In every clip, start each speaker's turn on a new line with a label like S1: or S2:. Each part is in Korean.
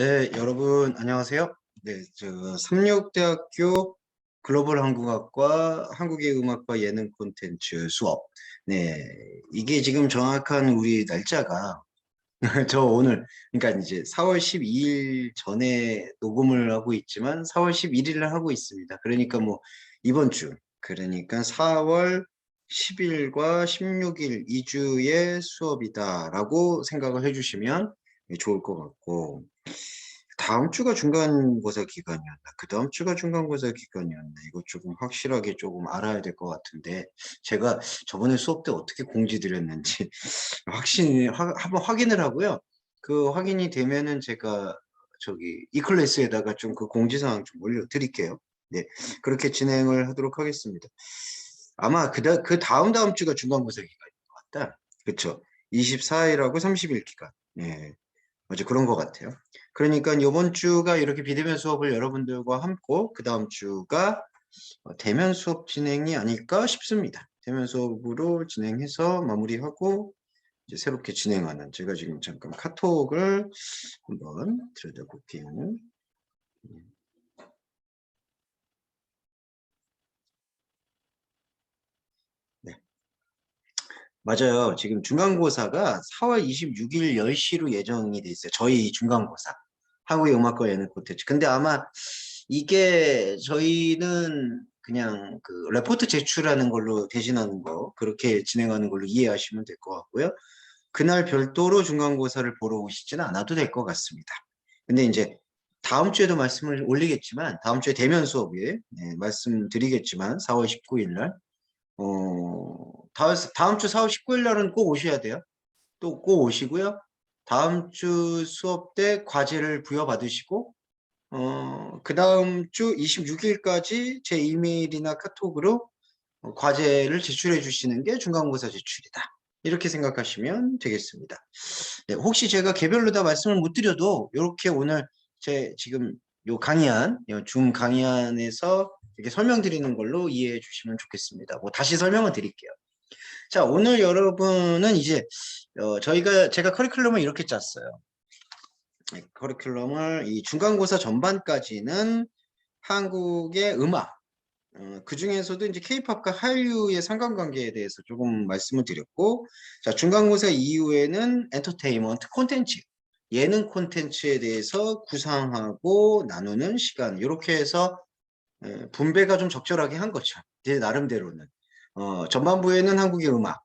S1: 네, 여러분 안녕하세요. 네, 삼육대학교 글로벌 한국학과 한국의 음악과 예능 콘텐츠 수업. 네, 이게 지금 정확한 우리 날짜가 저 오늘 그러니까 이제 4월 12일 전에 녹음을 하고 있지만 4월 11일을 하고 있습니다. 그러니까 뭐 이번 주 그러니까 4월 10일과 16일 2주의 수업이다라고 생각을 해주시면 좋을 것 같고 다음 주가 중간고사 기간이었나? 그 다음 주가 중간고사 기간이었나? 이거 조금 확실하게 조금 알아야 될 것 같은데 제가 저번에 수업 때 어떻게 공지 드렸는지 한번 확인을 하고요. 그 확인이 되면은 제가 저기 이 클래스에다가 좀 그 공지사항 좀 올려드릴게요. 네, 그렇게 진행을 하도록 하겠습니다. 아마 그 다음 주가 중간고사 기간인 것 같다. 그쵸? 24일하고 30일 기간. 네. 맞아, 그런 것 같아요. 그러니까 이번 주가 이렇게 비대면 수업을 여러분들과 함고 그 다음 주가 대면 수업 진행이 아닐까 싶습니다. 대면 수업으로 진행해서 마무리하고 이제 새롭게 진행하는 제가 지금 잠깐 카톡을 한번 들여다볼게요. 네, 맞아요. 지금 중간고사가 4월 26일 10시로 예정이 돼 있어요. 저희 중간고사. 한국의 음악과 예능 콘텐츠. 근데 아마 이게 저희는 그냥 그 레포트 제출하는 걸로 대신하는 거 그렇게 진행하는 걸로 이해하시면 될 것 같고요. 그날 별도로 중간고사를 보러 오시지는 않아도 될 것 같습니다. 근데 이제 다음 주에도 말씀을 올리겠지만 다음 주에 대면 수업에 말씀드리겠지만 4월 19일 날 다음 주 4월 19일 날은 꼭 오셔야 돼요. 또 꼭 오시고요. 다음 주 수업 때 과제를 부여받으시고 그 다음 주 26일까지 제 이메일이나 카톡으로 과제를 제출해 주시는 게 중간고사 제출이다. 이렇게 생각하시면 되겠습니다. 네, 혹시 제가 개별로 다 말씀을 못 드려도 이렇게 오늘 제 지금 요 강의안, 줌 강의안에서 이렇게 설명드리는 걸로 이해해 주시면 좋겠습니다. 뭐 다시 설명을 드릴게요. 자, 오늘 여러분은 이제 제가 커리큘럼을 이렇게 짰어요. 네, 커리큘럼을 이 중간고사 전반까지는 한국의 음악, 그 중에서도 이제 케이팝과 한류의 상관관계에 대해서 조금 말씀을 드렸고, 자, 중간고사 이후에는 엔터테인먼트 콘텐츠, 예능 콘텐츠에 대해서 구상하고 나누는 시간, 이렇게 해서 분배가 좀 적절하게 한 거죠. 제 나름대로는. 전반부에는 한국의 음악,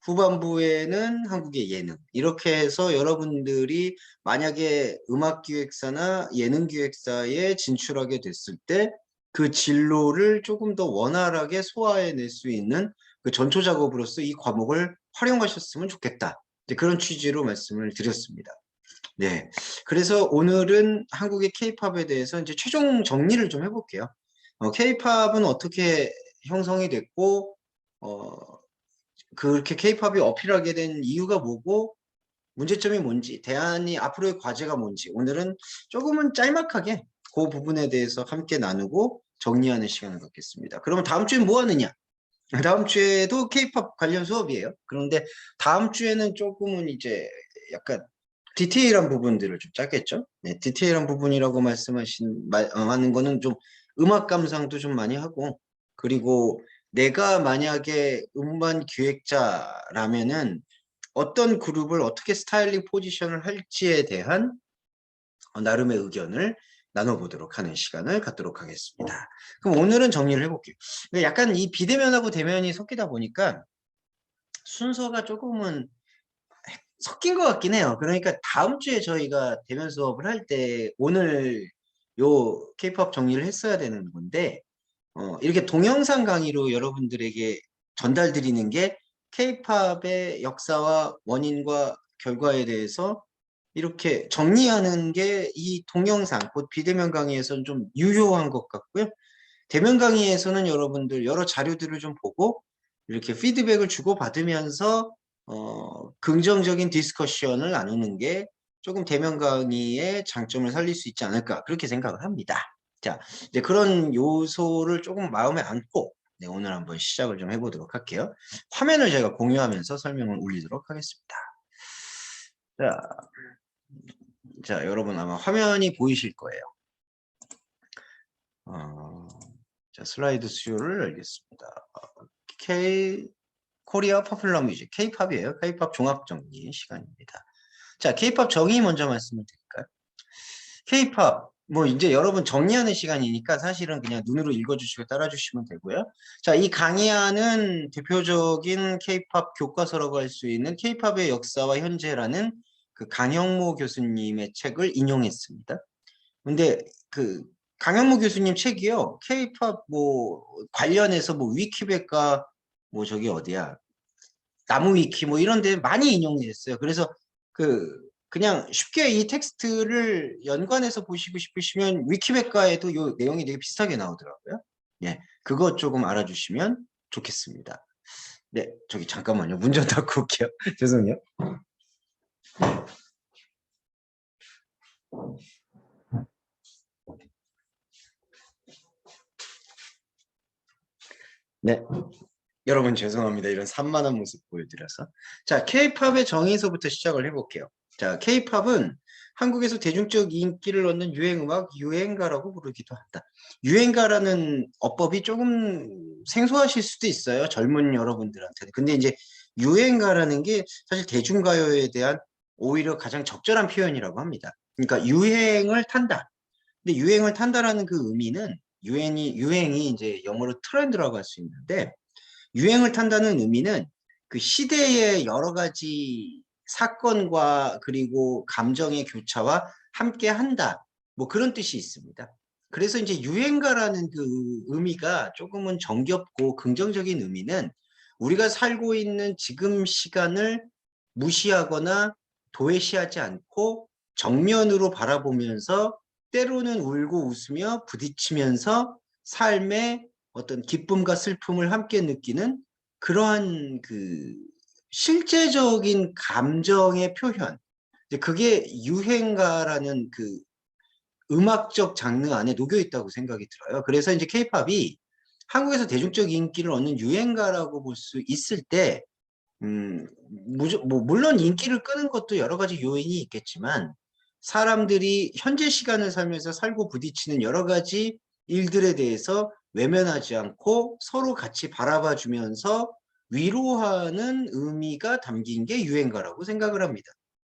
S1: 후반부에는 한국의 예능. 이렇게 해서 여러분들이 만약에 음악기획사나 예능기획사에 진출하게 됐을 때 그 진로를 조금 더 원활하게 소화해낼 수 있는 그 전초 작업으로서 이 과목을 활용하셨으면 좋겠다. 이제 그런 취지로 말씀을 드렸습니다. 네. 그래서 오늘은 한국의 케이팝에 대해서 이제 최종 정리를 좀 해볼게요. 케이팝은 어떻게 형성이 됐고, 어, 그렇게 케이팝이 어필하게 된 이유가 뭐고 문제점이 뭔지 대안이 앞으로의 과제가 뭔지 오늘은 조금은 짤막하게 그 부분에 대해서 함께 나누고 정리하는 시간을 갖겠습니다. 그러면 다음 주엔 뭐 하느냐? 다음 주에도 케이팝 관련 수업이에요. 그런데 다음 주에는 조금은 이제 약간 디테일한 부분들을 좀 짜겠죠? 네, 디테일한 부분이라고 하는 거는 좀 음악 감상도 좀 많이 하고 그리고 내가 만약에 음반 기획자라면은 어떤 그룹을 어떻게 스타일링 포지션을 할지에 대한 나름의 의견을 나눠보도록 하는 시간을 갖도록 하겠습니다. 그럼 오늘은 정리를 해볼게요. 약간 이 비대면하고 대면이 섞이다 보니까 순서가 조금은 섞인 것 같긴 해요. 그러니까 다음 주에 저희가 대면 수업을 할 때 오늘 요 케이팝 정리를 했어야 되는 건데 이렇게 동영상 강의로 여러분들에게 전달드리는 게 케이팝의 역사와 원인과 결과에 대해서 이렇게 정리하는 게 이 동영상, 곧 비대면 강의에서는 좀 유효한 것 같고요. 대면 강의에서는 여러분들 여러 자료들을 좀 보고 이렇게 피드백을 주고받으면서 긍정적인 디스커션을 나누는 게 조금 대면 강의의 장점을 살릴 수 있지 않을까 그렇게 생각을 합니다. 자, 이제 그런 요소를 조금 마음에 안고 네, 오늘 한번 시작을 좀 해보도록 할게요. 화면을 제가 공유하면서 설명을 올리도록 하겠습니다. 자, 자, 여러분 아마 화면이 보이실 거예요. 자, 슬라이드 수요를 알겠습니다. 코리아 포퓰러 뮤직, K-팝이에요. K-팝 종합 정리 시간입니다. 자, K-팝 정의 먼저 말씀을 드릴까요? K-팝, 뭐 이제 여러분 정리하는 시간이니까 사실은 그냥 눈으로 읽어주시고 따라주시면 되고요. 자, 이 강의하는 대표적인 K-팝 교과서라고 할 수 있는 K-팝의 역사와 현재라는 그 강영모 교수님의 책을 인용했습니다. 근데 그 강영모 교수님 책이요, K-팝 뭐 관련해서 뭐 위키백과 뭐 저기 어디야, 나무 위키 뭐 이런 데 많이 인용이 됐어요. 그래서 그냥 쉽게 이 텍스트를 연관해서 보시고 싶으시면 위키백과에도 이 내용이 되게 비슷하게 나오더라고요. 예, 그거 조금 알아주시면 좋겠습니다. 네, 저기 잠깐만요. 문 좀 닫고 올게요. 죄송해요. 네, 여러분 죄송합니다. 이런 산만한 모습 보여드려서. 자, K-팝의 정의에서부터 시작을 해볼게요. 자, K-팝은 한국에서 대중적 인기를 얻는 유행음악, 유행가라고 부르기도 한다. 유행가라는 어법이 조금 생소하실 수도 있어요. 젊은 여러분들한테는. 근데 이제 유행가라는 게 사실 대중가요에 대한 오히려 가장 적절한 표현이라고 합니다. 그러니까 유행을 탄다. 근데 유행을 탄다라는 그 의미는 유행이 이제 영어로 트렌드라고 할 수 있는데, 유행을 탄다는 의미는 그 시대의 여러 가지 사건과 그리고 감정의 교차와 함께 한다. 뭐 그런 뜻이 있습니다. 그래서 이제 유행가라는 그 의미가 조금은 정겹고 긍정적인 의미는 우리가 살고 있는 지금 시간을 무시하거나 도외시하지 않고 정면으로 바라보면서 때로는 울고 웃으며 부딪히면서 삶의 어떤 기쁨과 슬픔을 함께 느끼는 그러한 그 실제적인 감정의 표현. 이제 그게 유행가라는 그 음악적 장르 안에 녹여 있다고 생각이 들어요. 그래서 이제 케이팝이 한국에서 대중적 인기를 얻는 유행가라고 볼 수 있을 때, 물론 인기를 끄는 것도 여러 가지 요인이 있겠지만, 사람들이 현재 시간을 살면서 살고 부딪히는 여러 가지 일들에 대해서 외면하지 않고 서로 같이 바라봐 주면서 위로하는 의미가 담긴 게 유행가라고 생각을 합니다.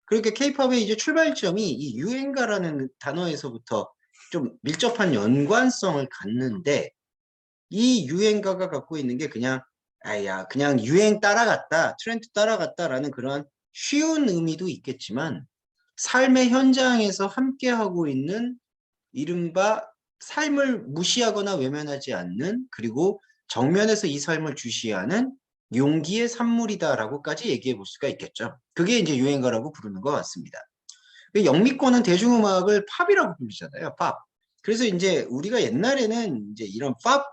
S1: 그러니까 케이팝의 이제 출발점이 이 유행가라는 단어에서부터 좀 밀접한 연관성을 갖는데, 이 유행가가 갖고 있는 게 그냥 아야 그냥 유행 따라갔다, 트렌드 따라갔다라는 그런 쉬운 의미도 있겠지만, 삶의 현장에서 함께하고 있는 이른바 삶을 무시하거나 외면하지 않는, 그리고 정면에서 이 삶을 주시하는 용기의 산물이다라고까지 얘기해 볼 수가 있겠죠. 그게 이제 유행가라고 부르는 것 같습니다. 영미권은 대중음악을 팝이라고 부르잖아요. 팝. 그래서 이제 우리가 옛날에는 이제 이런 팝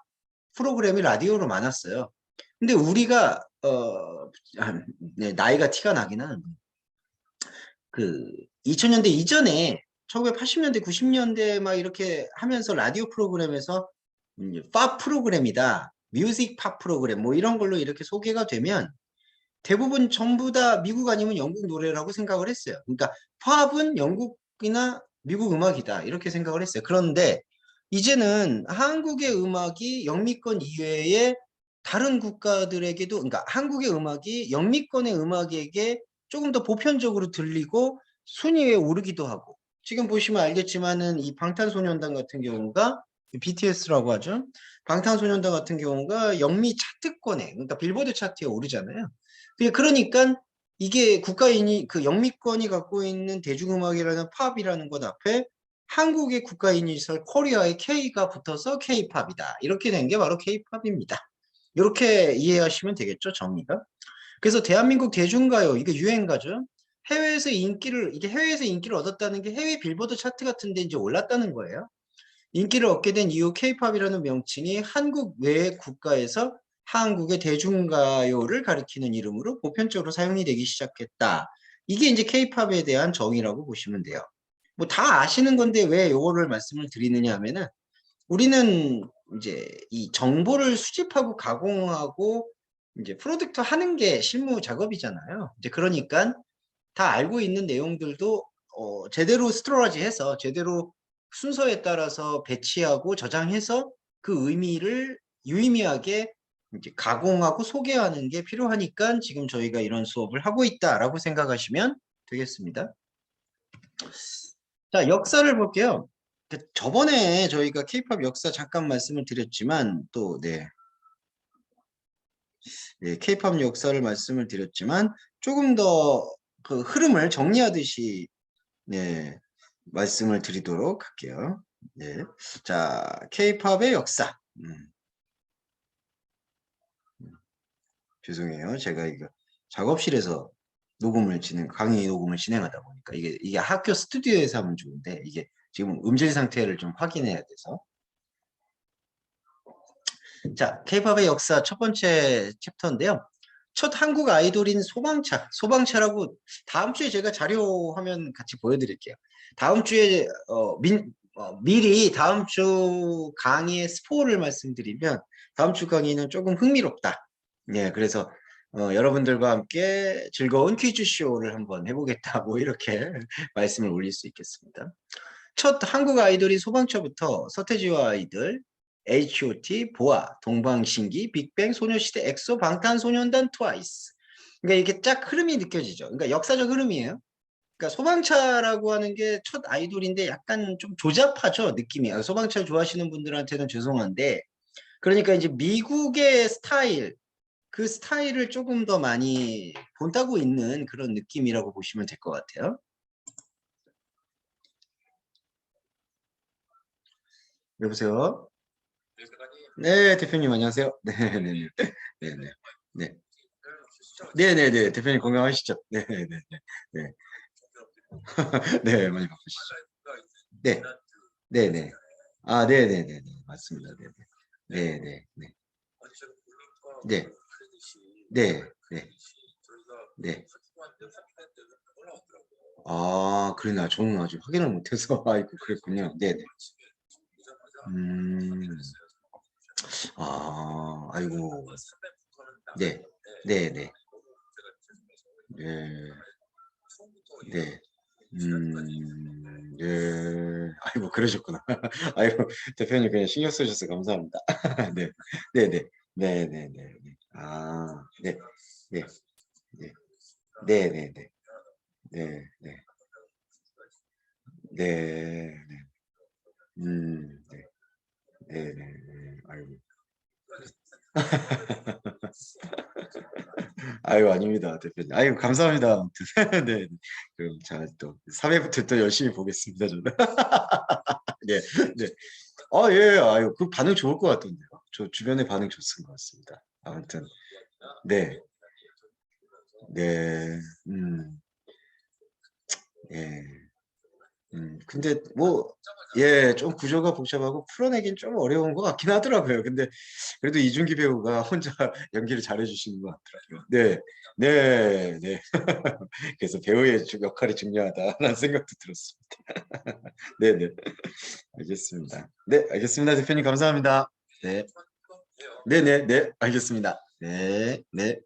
S1: 프로그램이 라디오로 많았어요. 근데 우리가 네, 나이가 티가 나긴 하는데 그 2000년대 이전에 1980년대 90년대 막 이렇게 하면서 라디오 프로그램에서 팝 프로그램이다, 뮤직 팝 프로그램 뭐 이런 걸로 이렇게 소개가 되면 대부분 전부 다 미국 아니면 영국 노래라고 생각을 했어요. 그러니까 팝은 영국이나 미국 음악이다 이렇게 생각을 했어요. 그런데 이제는 한국의 음악이 영미권 이외에 다른 국가들에게도, 그러니까 한국의 음악이 영미권의 음악에게 조금 더 보편적으로 들리고 순위에 오르기도 하고, 지금 보시면 알겠지만은 이 방탄소년단 같은 경우가 BTS라고 하죠. 방탄소년단 같은 경우가 영미 차트권에, 그러니까 빌보드 차트에 오르잖아요. 그러니까 이게 국가인이 그 영미권이 갖고 있는 대중음악이라는 팝이라는 것 앞에 한국의 국가 이니셜 코리아의 K가 붙어서 K-팝이다. 이렇게 된 게 바로 K-팝입니다. 이렇게 이해하시면 되겠죠, 정의가. 그래서 대한민국 대중가요, 이게 유행가죠. 이게 해외에서 인기를 얻었다는 게 해외 빌보드 차트 같은 데 이제 올랐다는 거예요. 인기를 얻게 된 이후 K-팝이라는 명칭이 한국 외 국가에서 한국의 대중가요를 가리키는 이름으로 보편적으로 사용이 되기 시작했다. 이게 이제 K-팝에 대한 정의라고 보시면 돼요. 뭐 다 아시는 건데 왜 요거를 말씀을 드리느냐 하면은, 우리는 이제 이 정보를 수집하고 가공하고 이제 프로덕트 하는 게 실무 작업이잖아요. 이제 그러니까 다 알고 있는 내용들도 제대로 스토리지해서 제대로 순서에 따라서 배치하고 저장해서 그 의미를 유의미하게 이제 가공하고 소개하는 게 필요하니까 지금 저희가 이런 수업을 하고 있다라고 생각하시면 되겠습니다. 자, 역사를 볼게요. 저번에 저희가 케이팝 역사 잠깐 말씀을 드렸지만 또 네. 네, 케이팝 역사를 말씀을 드렸지만 조금 더 그 흐름을 정리하듯이 네, 말씀을 드리도록 할게요. 네. 자, 케이팝의 역사. 죄송해요. 제가 이거 작업실에서 강의 녹음을 진행하다 보니까 이게 학교 스튜디오에서 하면 좋은데 이게 지금 음질 상태를 좀 확인해야 돼서. 자, 케이팝의 역사 첫 번째 챕터인데요. 첫 한국 아이돌인 소방차라고 다음 주에 제가 자료 화면 같이 보여드릴게요. 다음 주에 미리 다음 주 강의의 스포를 말씀드리면 다음 주 강의는 조금 흥미롭다. 예, 그래서 여러분들과 함께 즐거운 퀴즈쇼를 한번 해보겠다. 뭐 이렇게 말씀을 올릴 수 있겠습니다. 첫 한국 아이돌인 소방차부터 서태지와 아이들, H.O.T, 보아, 동방신기, 빅뱅, 소녀시대, 엑소, 방탄소년단, 트와이스. 그러니까 이렇게 쫙 흐름이 느껴지죠. 그러니까 역사적 흐름이에요. 그러니까 소방차라고 하는 게 첫 아이돌인데 약간 좀 조잡하죠, 느낌이. 소방차 좋아하시는 분들한테는 죄송한데, 그러니까 이제 미국의 스타일, 그 스타일을 조금 더 많이 본따고 있는 그런 느낌이라고 보시면 될 것 같아요. 여보세요? 네, 대표님 안녕하세요. 네, 네, 네, 네, 네, 네, 네, 네, 네, 대표님 건강하시죠? 네, 네, 네, 네, 네, 많이 바쁘시죠? 네, 네, 네, 아, 네, 네, 네, 네, 맞습니다. 네, 네, 네, 네, 네, 네, 네, 네. 아, 그러나 저는 아직 확인을 못해서 아이고 그랬군요. 네, 네. 음, 아, 아이고, 네, 네, 네, 네, 네. 예. 아이고, 그러셨구나. 아이고, 대표님 그냥 신경 쓰셔서 감사합니다. 네, 네, 네, 네, 네, 네, 네. 아, 네, 네, 네, 네, 네, 네, 네, 네, 네, 네, 네, 네, 네, 네. 아이고. 아유, 아닙니다, 대표님. 아유, 감사합니다. 아무튼. 네, 네. 그럼 제가 또 3회부터 또 열심히 보겠습니다, 저는. 네, 네. 예, 아유, 그 반응 좋을 것 같던데요. 저 주변에 반응 좋습니다. 것 같습니다. 아무튼, 네, 네, 예. 근데 뭐, 예, 좀 구조가 복잡하고 풀어내긴 좀 어려운 것 같긴 하더라고요. 근데 그래도 이준기 배우가 혼자 연기를 잘해주시는 것 같더라고요. 네, 네, 네. 그래서 배우의 역할이 중요하다라는 생각도 들었습니다. 네, 네. 알겠습니다. 네, 알겠습니다. 대표님 감사합니다. 네, 네, 네, 네, 알겠습니다. 네, 네.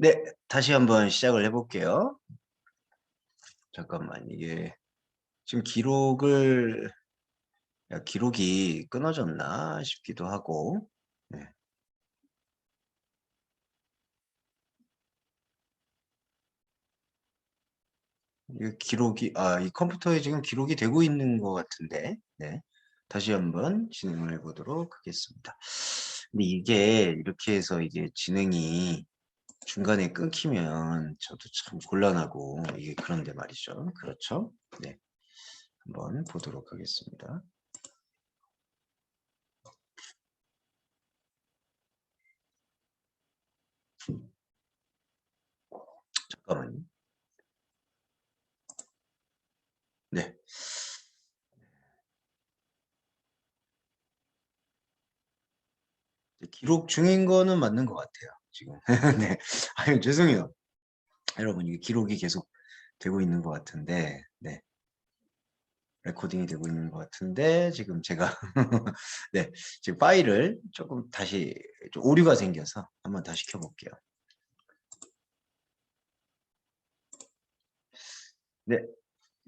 S1: 네, 다시 한번 시작을 해볼게요. 잠깐만, 이게 지금 기록이 끊어졌나 싶기도 하고. 네. 이 컴퓨터에 지금 기록이 되고 있는 것 같은데. 네. 다시 한번 진행을 해보도록 하겠습니다. 근데 이게 이렇게 해서 이게 진행이 중간에 끊기면 저도 참 곤란하고 이게 그런데 말이죠. 그렇죠? 네. 한번 보도록 하겠습니다. 잠깐만요. 네. 기록 중인 거는 맞는 것 같아요. 지금. 네. 아유, 죄송해요. 여러분, 이게 기록이 계속 되고 있는 것 같은데, 네. 레코딩이 되고 있는 것 같은데, 지금 제가, 네. 지금 파일을 조금 다시 좀 오류가 생겨서 한번 다시 켜볼게요. 네,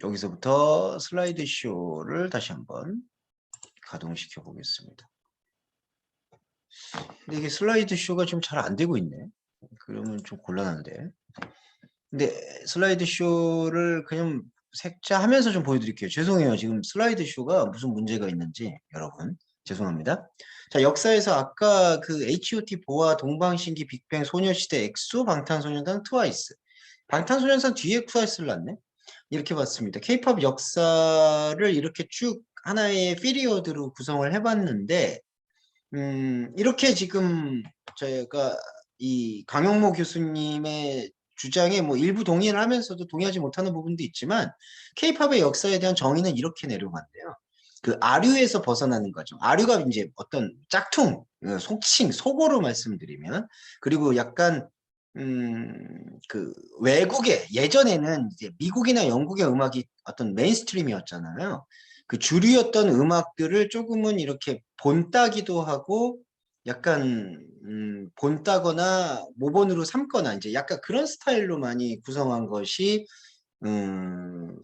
S1: 여기서부터 슬라이드 쇼를 다시 한번 가동시켜 보겠습니다. 근데 이게 슬라이드 쇼가 좀 잘 안 되고 있네. 그러면 좀 곤란한데. 근데 슬라이드 쇼를 그냥 색자하면서 좀 보여드릴게요. 죄송해요. 지금 슬라이드 쇼가 무슨 문제가 있는지 여러분 죄송합니다. 자, 역사에서 아까 그 H.O.T. 보아, 동방신기, 빅뱅, 소녀시대, 엑소, 방탄소년단, 트와이스. 방탄소년단 뒤에 트와이스를 놨네. 이렇게 봤습니다. K-팝 역사를 이렇게 쭉 하나의 피리어드로 구성을 해봤는데 이렇게 지금 저희가 이 강영모 교수님의 주장에 뭐 일부 동의를 하면서도 동의하지 못하는 부분도 있지만 K-팝의 역사에 대한 정의는 이렇게 내려간대요. 그 아류에서 벗어나는 거죠. 아류가 이제 어떤 짝퉁, 속칭, 속어로 말씀드리면 그리고 약간 그 외국의 예전에는 이제 미국이나 영국의 음악이 어떤 메인스트림이었잖아요. 그 주류였던 음악들을 조금은 이렇게 본따기도 하고 약간 본따거나 모본으로 삼거나 이제 약간 그런 스타일로 많이 구성한 것이 음,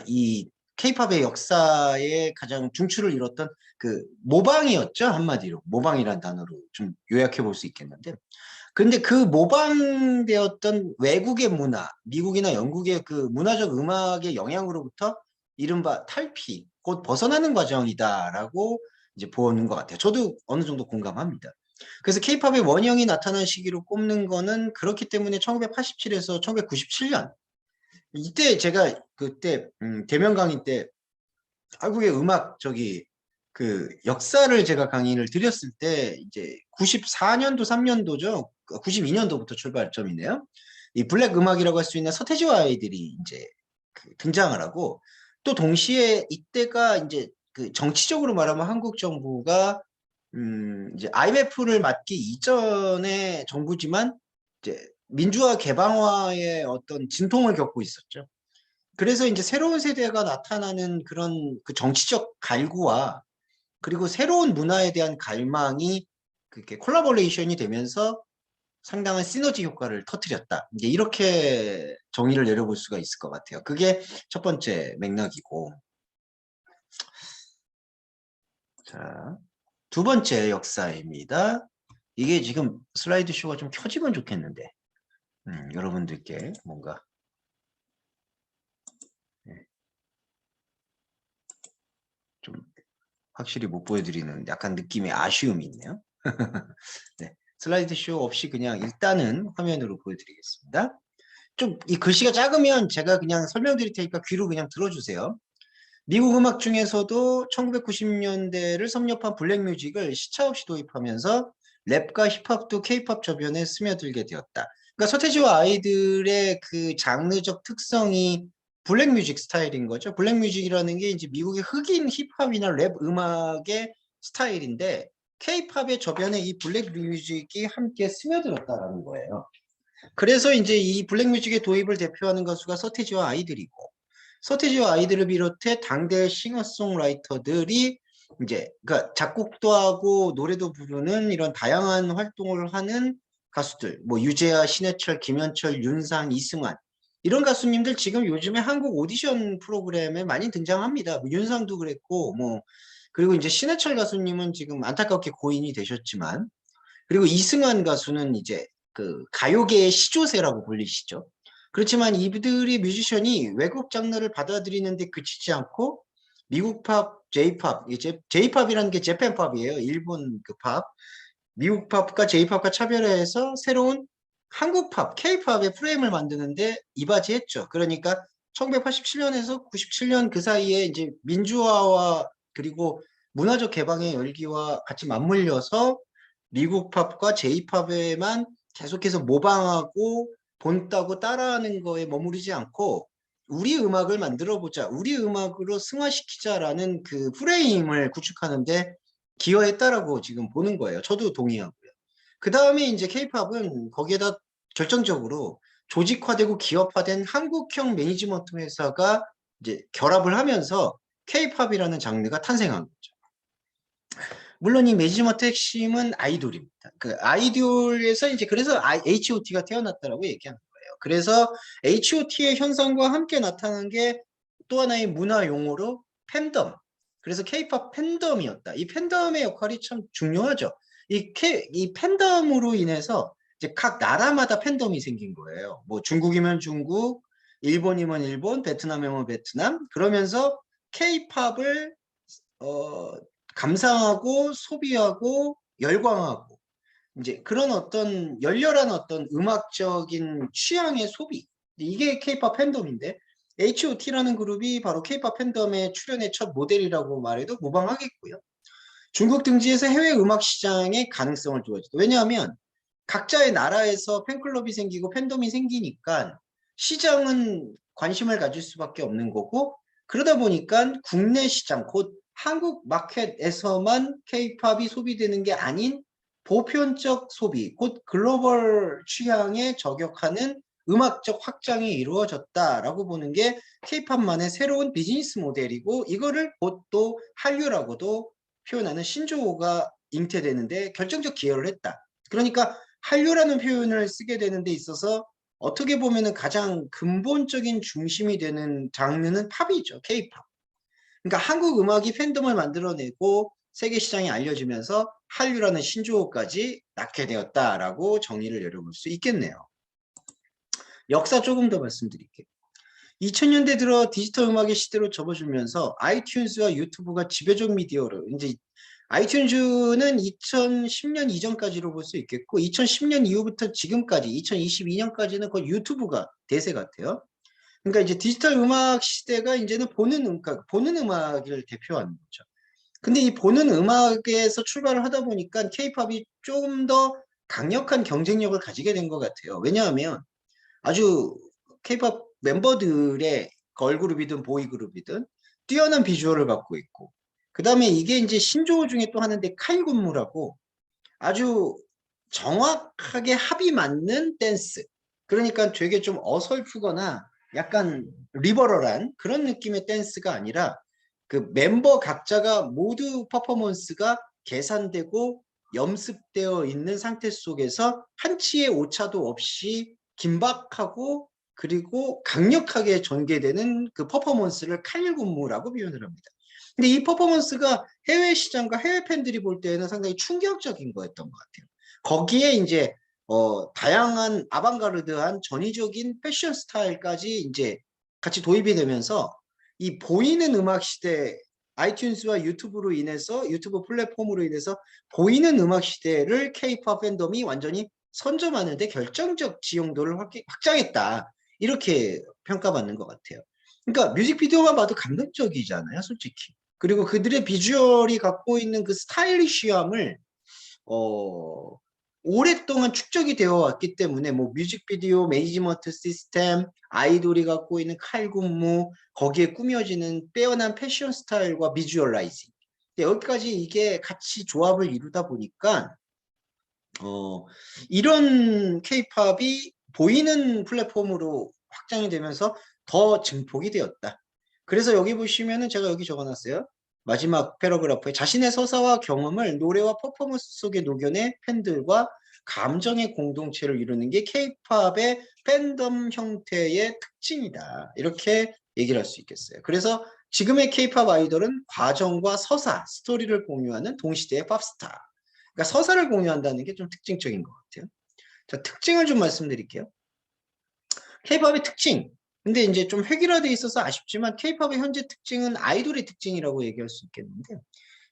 S1: 이 케이팝의 역사에 가장 중추를 이뤘던 그 모방이었죠. 한마디로 모방이란 단어로 좀 요약해 볼 수 있겠는데 근데 그 모방되었던 외국의 문화, 미국이나 영국의 그 문화적 음악의 영향으로부터 이른바 탈피, 곧 벗어나는 과정이다라고 이제 보는 것 같아요. 저도 어느 정도 공감합니다. 그래서 케이팝의 원형이 나타난 시기로 꼽는 거는 그렇기 때문에 1987에서 1997년 이때 제가 그때 대면 강의 때 한국의 음악 저기 그 역사를 제가 강의를 드렸을 때 이제 94년도 3년도죠. 92년도부터 출발점이네요. 이 블랙 음악이라고 할 수 있는 서태지와 아이들이 이제 그 등장을 하고 또 동시에 이때가 이제 그 정치적으로 말하면 한국 정부가 이제 IMF를 맞기 이전의 정부지만 이제 민주화 개방화의 어떤 진통을 겪고 있었죠. 그래서 이제 새로운 세대가 나타나는 그런 그 정치적 갈구와 그리고 새로운 문화에 대한 갈망이 그렇게 콜라보레이션이 되면서 상당한 시너지 효과를 터뜨렸다. 이제 이렇게 정의를 내려볼 수가 있을 것 같아요. 그게 첫 번째 맥락이고. 자, 두 번째 역사입니다. 이게 지금 슬라이드 쇼가 좀 켜지면 좋겠는데, 여러분들께 뭔가 네, 좀 확실히 못 보여드리는 약간 느낌의 아쉬움이 있네요. 네, 슬라이드 쇼 없이 그냥 일단은 화면으로 보여드리겠습니다. 좀 이 글씨가 작으면 제가 그냥 설명드릴 테니까 귀로 그냥 들어주세요. 미국 음악 중에서도 1990년대를 섭렵한 블랙뮤직을 시차 없이 도입하면서 랩과 힙합도 케이팝 저변에 스며들게 되었다. 그러니까 서태지와 아이들의 그 장르적 특성이 블랙뮤직 스타일인 거죠. 블랙뮤직이라는 게 이제 미국의 흑인 힙합이나 랩 음악의 스타일인데 케이팝의 저변에 이 블랙뮤직이 함께 스며들었다라는 거예요. 그래서 이제 이 블랙뮤직의 도입을 대표하는 가수가 서태지와 아이들이고 서태지와 아이들을 비롯해 당대 싱어송라이터들이 이제 그러니까 작곡도 하고 노래도 부르는 이런 다양한 활동을 하는 가수들 뭐 유재하, 신해철, 김현철, 윤상, 이승환 이런 가수님들 지금 요즘에 한국 오디션 프로그램에 많이 등장합니다. 뭐 윤상도 그랬고 뭐 그리고 이제 신해철 가수님은 지금 안타깝게 고인이 되셨지만 그리고 이승환 가수는 이제 그 가요계의 시조세라고 불리시죠. 그렇지만 이들이 뮤지션이 외국 장르를 받아들이는데 그치지 않고 미국 팝, J-팝, J-팝이라는 게 재팬 팝이에요. 일본 그 팝. 미국 팝과 J-팝과 차별화해서 새로운 한국 팝, K-팝의 프레임을 만드는데 이바지했죠. 그러니까 1987년에서 97년 그 사이에 이제 민주화와 그리고 문화적 개방의 열기와 같이 맞물려서 미국 팝과 J-팝에만 계속해서 모방하고 본따고 따라하는 거에 머무르지 않고 우리 음악을 만들어 보자, 우리 음악으로 승화시키자라는 그 프레임을 구축하는데 기여했다라고 지금 보는 거예요. 저도 동의하고요. 그 다음에 이제 K-팝은 거기에다 결정적으로 조직화되고 기업화된 한국형 매니지먼트 회사가 이제 결합을 하면서 K-팝이라는 장르가 탄생한 거죠. 물론 이 매니지먼트 핵심은 아이돌입니다. 그 아이돌에서 이제 그래서 H.O.T가 태어났다라고 얘기하는 거예요. 그래서 H.O.T의 현상과 함께 나타난 게 또 하나의 문화 용어로 팬덤. 그래서 K-팝 팬덤이었다. 이 팬덤의 역할이 참 중요하죠. 이 팬덤으로 인해서 이제 각 나라마다 팬덤이 생긴 거예요. 뭐 중국이면 중국, 일본이면 일본, 베트남이면 베트남. 그러면서 K-팝을 감상하고 소비하고 열광하고 이제 그런 어떤 열렬한 어떤 음악적인 취향의 소비 이게 케이팝 팬덤인데 H.O.T라는 그룹이 바로 케이팝 팬덤의 출연의 첫 모델이라고 말해도 무방하겠고요. 중국 등지에서 해외 음악 시장의 가능성을 두어지다. 왜냐하면 각자의 나라에서 팬클럽이 생기고 팬덤이 생기니까 시장은 관심을 가질 수밖에 없는 거고 그러다 보니까 국내 시장 곧 한국 마켓에서만 케이팝이 소비되는 게 아닌 보편적 소비 곧 글로벌 취향에 저격하는 음악적 확장이 이루어졌다라고 보는 게 케이팝만의 새로운 비즈니스 모델이고 이거를 곧 또 한류라고도 표현하는 신조어가 잉태되는데 결정적 기여를 했다. 그러니까 한류라는 표현을 쓰게 되는 데 있어서 어떻게 보면은 가장 근본적인 중심이 되는 장르는 팝이죠. K-팝. 그러니까 한국 음악이 팬덤을 만들어내고 세계 시장에 알려지면서 한류라는 신조어까지 낳게 되었다라고 정의를 내려볼 수 있겠네요. 역사 조금 더 말씀드릴게요. 2000년대 들어 디지털 음악의 시대로 접어들면서 아이튠즈와 유튜브가 지배적 미디어로 이제 아이튠즈는 2010년 이전까지로 볼 수 있겠고 2010년 이후부터 지금까지 2022년까지는 거의 유튜브가 대세 같아요. 그러니까 이제 디지털 음악 시대가 이제는 보는 음악을 대표하는 거죠. 근데 이 보는 음악에서 출발을 하다 보니까 케이팝이 조금 더 강력한 경쟁력을 가지게 된 것 같아요. 왜냐하면 아주 케이팝 멤버들의 걸그룹이든 보이그룹이든 뛰어난 비주얼을 갖고 있고 그 다음에 이게 이제 신조어 중에 또 하는데 칼군무라고 아주 정확하게 합이 맞는 댄스 그러니까 되게 좀 어설프거나 약간 리버럴한 그런 느낌의 댄스가 아니라 그 멤버 각자가 모두 퍼포먼스가 계산되고 염습되어 있는 상태 속에서 한치의 오차도 없이 긴박하고 그리고 강력하게 전개되는 그 퍼포먼스를 칼군무라고 표현을 합니다. 근데 이 퍼포먼스가 해외 시장과 해외 팬들이 볼 때는 상당히 충격적인 거였던 것 같아요. 거기에 이제 다양한 아방가르드한 전위적인 패션 스타일까지 이제 같이 도입이 되면서 이 보이는 음악 시대 아이튠즈와 유튜브로 인해서 유튜브 플랫폼으로 인해서 보이는 음악 시대를 케이팝 팬덤이 완전히 선점하는데 결정적 지용도를 확장했다. 이렇게 평가받는 것 같아요. 그러니까 뮤직비디오만 봐도 감동적이잖아요, 솔직히. 그리고 그들의 비주얼이 갖고 있는 그 스타일리쉬함을 어, 오랫동안 축적이 되어 왔기 때문에 뭐 뮤직비디오 매니지먼트 시스템, 아이돌이 갖고 있는 칼군무, 거기에 꾸며지는 빼어난 패션 스타일과 비주얼라이징. 여기까지 이게 같이 조합을 이루다 보니까 이런 케이팝이 보이는 플랫폼으로 확장이 되면서 더 증폭이 되었다. 그래서 여기 보시면은 제가 여기 적어놨어요. 마지막 패러그래프에 자신의 서사와 경험을 노래와 퍼포먼스 속에 녹여내 팬들과 감정의 공동체를 이루는 게 케이팝의 팬덤 형태의 특징이다. 이렇게 얘기를 할 수 있겠어요. 그래서 지금의 케이팝 아이돌은 과정과 서사, 스토리를 공유하는 동시대의 팝스타. 그러니까 서사를 공유한다는 게 좀 특징적인 것 같아요. 자, 특징을 좀 말씀드릴게요. 케이팝의 특징. 근데 이제 좀 획일화되어 있어서 아쉽지만 케이팝의 현재 특징은 아이돌의 특징이라고 얘기할 수 있겠는데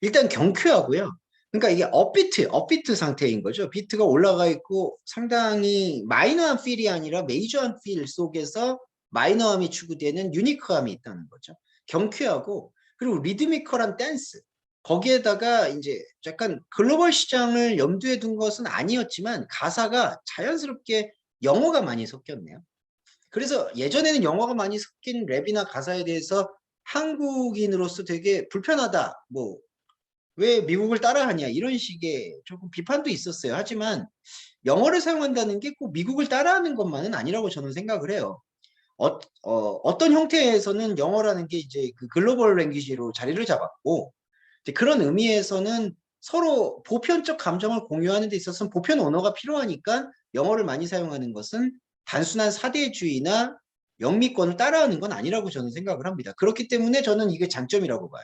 S1: 일단 경쾌하고요. 그러니까 이게 업비트 상태인 거죠. 비트가 올라가 있고 상당히 마이너한 필이 아니라 메이저한 필 속에서 마이너함이 추구되는 유니크함이 있다는 거죠. 경쾌하고 그리고 리드미컬한 댄스. 거기에다가 이제 약간 글로벌 시장을 염두에 둔 것은 아니었지만 가사가 자연스럽게 영어가 많이 섞였네요. 그래서 예전에는 영어가 많이 섞인 랩이나 가사에 대해서 한국인으로서 되게 불편하다. 뭐, 왜 미국을 따라하냐. 이런 식의 조금 비판도 있었어요. 하지만 영어를 사용한다는 게 꼭 미국을 따라하는 것만은 아니라고 저는 생각을 해요. 어떤 형태에서는 영어라는 게 이제 그 글로벌 랭귀지로 자리를 잡았고, 이제 그런 의미에서는 서로 보편적 감정을 공유하는 데 있어서는 보편 언어가 필요하니까 영어를 많이 사용하는 것은 단순한 사대주의나 영미권을 따라하는 건 아니라고 저는 생각을 합니다. 그렇기 때문에 저는 이게 장점이라고 봐요.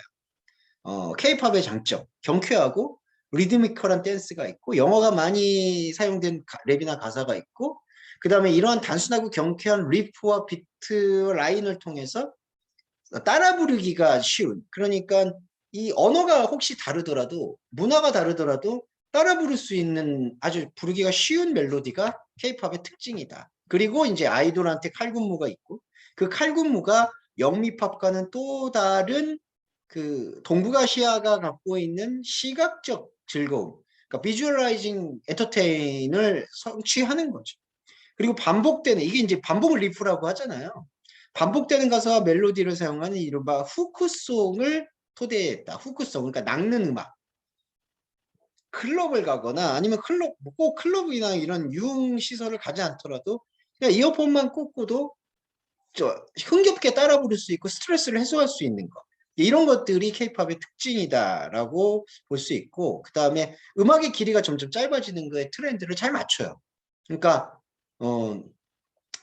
S1: K-팝의 장점, 경쾌하고 리드미컬한 댄스가 있고 영어가 많이 사용된 랩이나 가사가 있고 그 다음에 이러한 단순하고 경쾌한 리프와 비트 라인을 통해서 따라 부르기가 쉬운, 그러니까 이 언어가 혹시 다르더라도 문화가 다르더라도 따라 부를 수 있는 아주 부르기가 쉬운 멜로디가 K-팝의 특징이다. 그리고 이제 아이돌한테 칼군무가 있고 그 칼군무가 영미팝과는 또 다른 그 동북아시아가 갖고 있는 시각적 즐거움, 그러니까 비주얼라이징 엔터테인을 성취하는 거죠. 그리고 반복되는, 이게 이제 반복을 리프라고 하잖아요. 반복되는 가사와 멜로디를 사용하는 이른바 후크송을 토대했다. 후크송, 그러니까 낚는 음악. 클럽을 가거나 아니면 꼭 클럽이나 이런 유흥 시설을 가지 않더라도 그냥 이어폰만 꽂고도 흥겹게 따라 부를 수 있고 스트레스를 해소할 수 있는 것. 이런 것들이 케이팝의 특징이다라고 볼 수 있고, 그 다음에 음악의 길이가 점점 짧아지는 거에 트렌드를 잘 맞춰요. 그러니까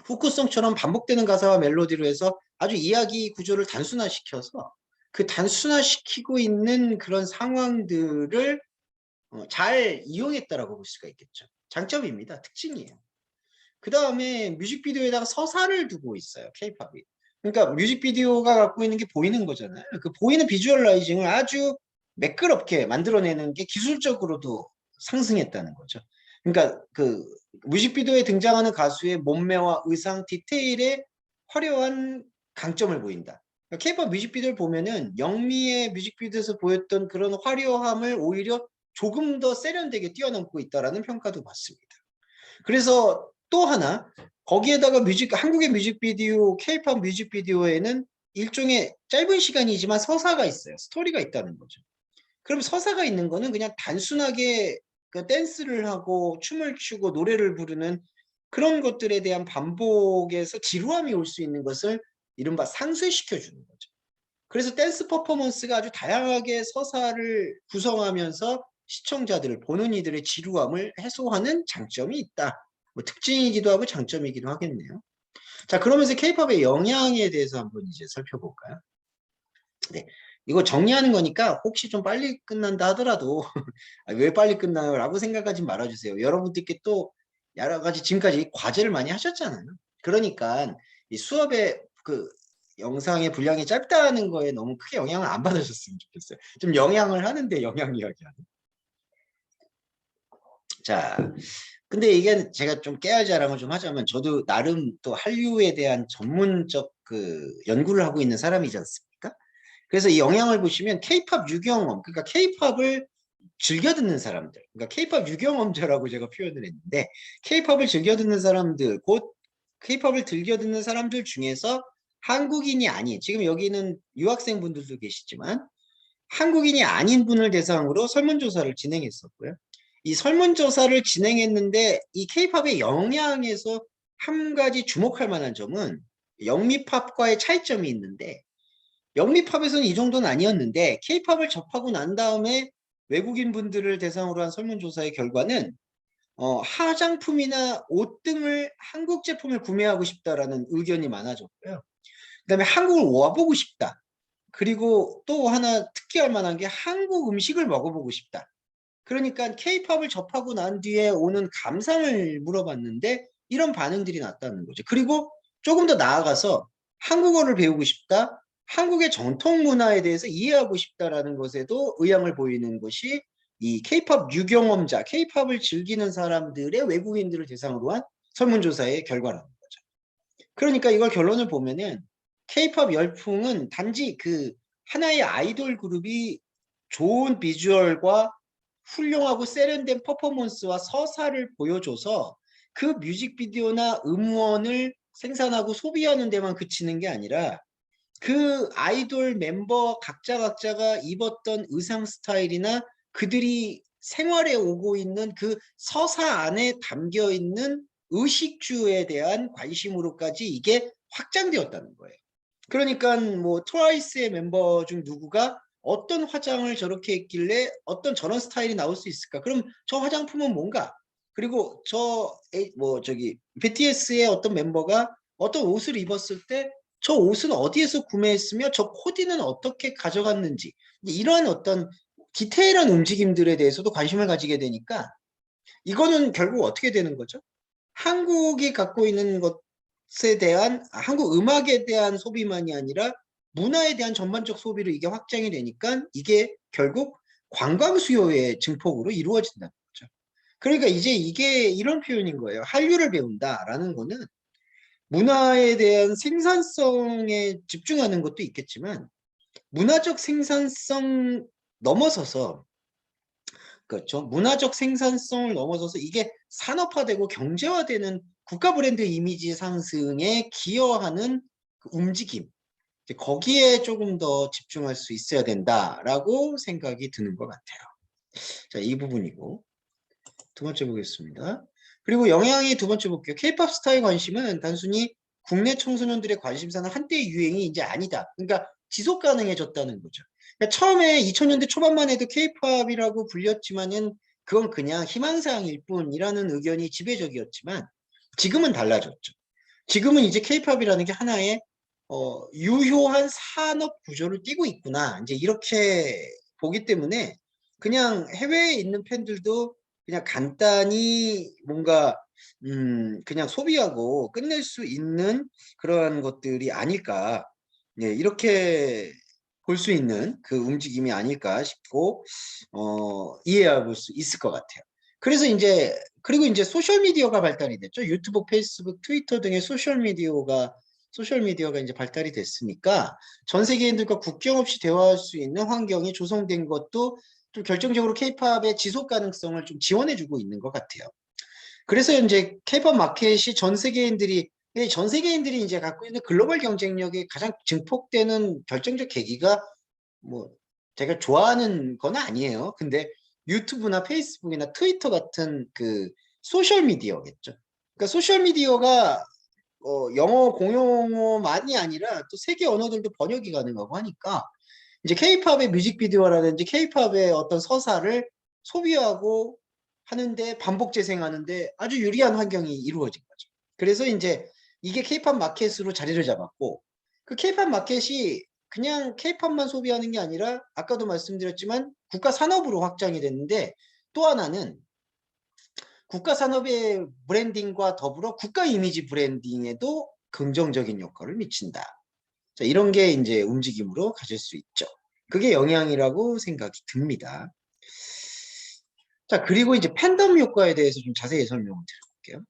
S1: 후크송처럼 반복되는 가사와 멜로디로 해서 아주 이야기 구조를 단순화시켜서 그 단순화시키고 있는 그런 상황들을 잘 이용했다라고 볼 수가 있겠죠. 장점입니다. 특징이에요. 그 다음에 뮤직비디오에다가 서사를 두고 있어요. 케이팝이. 그러니까 뮤직비디오가 갖고 있는 게 보이는 거잖아요. 그 보이는 비주얼라이징을 아주 매끄럽게 만들어내는 게 기술적으로도 상승했다는 거죠. 그러니까 그 뮤직비디오에 등장하는 가수의 몸매와 의상 디테일에 화려한 강점을 보인다. 그러니까 케이팝 뮤직비디오를 보면은 영미의 뮤직비디오에서 보였던 그런 화려함을 오히려 조금 더 세련되게 뛰어넘고 있다라는 평가도 받습니다. 그래서 또 하나, 거기에다가 한국의 뮤직비디오, 케이팝 뮤직비디오에는 일종의 짧은 시간이지만 서사가 있어요. 스토리가 있다는 거죠. 그럼 서사가 있는 거는 그냥 단순하게 그 댄스를 하고 춤을 추고 노래를 부르는 그런 것들에 대한 반복에서 지루함이 올 수 있는 것을 이른바 상쇄시켜 주는 거죠. 그래서 댄스 퍼포먼스가 아주 다양하게 서사를 구성하면서 시청자들을, 보는 이들의 지루함을 해소하는 장점이 있다. 뭐 특징이기도 하고 장점이기도 하겠네요. 자, 그러면서 케이팝의 영향에 대해서 한번 이제 살펴볼까요? 네. 이거 정리하는 거니까 혹시 좀 빨리 끝난다 하더라도 왜 빨리 끝나요? 라고 생각하지 말아주세요. 여러분들께 또 여러 가지 지금까지 과제를 많이 하셨잖아요. 그러니까 이 수업의 그 영상의 분량이 짧다는 거에 너무 크게 영향을 안 받으셨으면 좋겠어요. 좀 영향을 하는데 영향 이야기하는. 자, 근데 이게 제가 좀 깨알 자랑을 좀 하자면 저도 나름 또 한류에 대한 전문적 그 연구를 하고 있는 사람이지 않습니까? 그래서 이 영향을 보시면 케이팝 유경험, 그러니까 케이팝을 즐겨 듣는 사람들, 그러니까 케이팝 유경험자라고 제가 표현을 했는데 케이팝을 즐겨 듣는 사람들, 곧 케이팝을 즐겨 듣는 사람들 중에서 한국인이 아닌, 지금 여기는 유학생분들도 계시지만 한국인이 아닌 분을 대상으로 설문조사를 진행했었고요. 이 설문조사를 진행했는데 이 케이팝의 영향에서 한 가지 주목할 만한 점은 영미팝과의 차이점이 있는데, 영미팝에서는 이 정도는 아니었는데 케이팝을 접하고 난 다음에 외국인 분들을 대상으로 한 설문조사의 결과는 화장품이나 옷 등을 한국 제품을 구매하고 싶다라는 의견이 많아졌고요. 그다음에 한국을 와보고 싶다. 그리고 또 하나 특기할 만한 게 한국 음식을 먹어보고 싶다. 그러니까 케이팝을 접하고 난 뒤에 오는 감상을 물어봤는데 이런 반응들이 났다는 거죠. 그리고 조금 더 나아가서 한국어를 배우고 싶다. 한국의 전통 문화에 대해서 이해하고 싶다라는 것에도 의향을 보이는 것이 이 케이팝 유경험자, 케이팝을 즐기는 사람들의 외국인들을 대상으로 한 설문조사의 결과라는 거죠. 그러니까 이걸 결론을 보면은 케이팝 열풍은 단지 그 하나의 아이돌 그룹이 좋은 비주얼과 훌륭하고 세련된 퍼포먼스와 서사를 보여줘서 그 뮤직비디오나 음원을 생산하고 소비하는 데만 그치는 게 아니라 그 아이돌 멤버 각자가 입었던 의상 스타일이나 그들이 생활에 오고 있는 그 서사 안에 담겨 있는 의식주에 대한 관심으로까지 이게 확장되었다는 거예요. 그러니까 뭐 트와이스의 멤버 중 누구가 어떤 화장을 저렇게 했길래 어떤 저런 스타일이 나올 수 있을까? 그럼 저 화장품은 뭔가? 그리고 저기 BTS의 어떤 멤버가 어떤 옷을 입었을 때 저 옷은 어디에서 구매했으며 저 코디는 어떻게 가져갔는지 이러한 어떤 디테일한 움직임들에 대해서도 관심을 가지게 되니까 이거는 결국 어떻게 되는 거죠? 한국이 갖고 있는 것에 대한 한국 음악에 대한 소비만이 아니라 문화에 대한 전반적 소비로 이게 확장이 되니까 이게 결국 관광 수요의 증폭으로 이루어진다는 거죠. 그러니까 이제 이게 이런 표현인 거예요. 한류를 배운다라는 거는 문화에 대한 생산성에 집중하는 것도 있겠지만 문화적 생산성 넘어서서 그렇죠. 문화적 생산성을 넘어서서 이게 산업화되고 경제화되는 국가 브랜드 이미지 상승에 기여하는 그 움직임. 거기에 조금 더 집중할 수 있어야 된다라고 생각이 드는 것 같아요. 자, 이 부분이고. 두 번째 보겠습니다. 그리고 영향이 두 번째 볼게요. K-pop 스타의 관심은 단순히 국내 청소년들의 관심사는 한때의 유행이 이제 아니다. 그러니까 지속 가능해졌다는 거죠. 그러니까 처음에 2000년대 초반만 해도 K-pop이라고 불렸지만은 그건 그냥 희망사항일 뿐이라는 의견이 지배적이었지만 지금은 달라졌죠. 지금은 이제 K-pop이라는 게 하나의 유효한 산업 구조를 띠고 있구나. 이제 이렇게 보기 때문에 그냥 해외에 있는 팬들도 그냥 간단히 뭔가 그냥 소비하고 끝낼 수 있는 그러한 것들이 아닐까. 예, 이렇게 볼 수 있는 그 움직임이 아닐까 싶고 이해해 볼 수 있을 것 같아요. 그래서 이제 그리고 이제 소셜 미디어가 발달이 됐죠. 유튜브, 페이스북, 트위터 등의 소셜 미디어가 이제 발달이 됐으니까 전 세계인들과 국경 없이 대화할 수 있는 환경이 조성된 것도 좀 결정적으로 케이팝의 지속 가능성을 좀 지원해주고 있는 것 같아요. 그래서 이제 케이팝 마켓이 전 세계인들이 이제 갖고 있는 글로벌 경쟁력이 가장 증폭되는 결정적 계기가 뭐 제가 좋아하는 건 아니에요. 근데 유튜브나 페이스북이나 트위터 같은 그 소셜 미디어겠죠. 그러니까 소셜 미디어가 영어 공용어만이 아니라 또 세계 언어들도 번역이 가능하고 하니까 이제 케이팝의 뮤직비디오라든지 케이팝의 어떤 서사를 소비하고 하는데 반복 재생하는데 아주 유리한 환경이 이루어진 거죠. 그래서 이제 이게 케이팝 마켓으로 자리를 잡았고 그 케이팝 마켓이 그냥 케이팝만 소비하는 게 아니라 아까도 말씀드렸지만 국가 산업으로 확장이 됐는데 또 하나는 국가 산업의 브랜딩과 더불어 국가 이미지 브랜딩에도 긍정적인 효과를 미친다. 자, 이런 게 이제 움직임으로 가질 수 있죠. 그게 영향이라고 생각이 듭니다. 자, 그리고 이제 팬덤 효과에 대해서 좀 자세히 설명을 드려볼게요.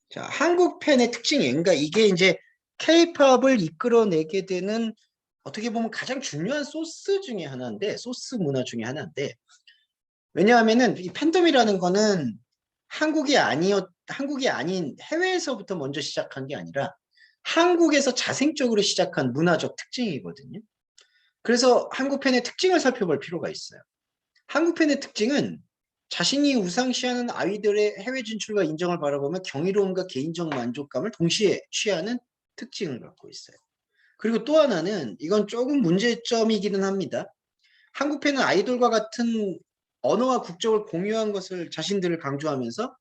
S1: 자, 한국 팬의 특징이, 그러니까 이게 이제 케이팝을 이끌어내게 되는 어떻게 보면 가장 중요한 소스 중에 하나인데, 소스 문화 중에 하나인데, 왜냐하면은 이 팬덤이라는 거는 한국이 아닌 해외에서부터 먼저 시작한 게 아니라 한국에서 자생적으로 시작한 문화적 특징이거든요. 그래서 한국 팬의 특징을 살펴볼 필요가 있어요. 한국 팬의 특징은 자신이 우상시하는 아이들의 해외 진출과 인정을 바라보며 경이로움과 개인적 만족감을 동시에 취하는 특징을 갖고 있어요. 그리고 또 하나는 이건 조금 문제점이기는 합니다. 한국 팬은 아이돌과 같은 언어와 국적을 공유한 것을 자신들을 강조하면서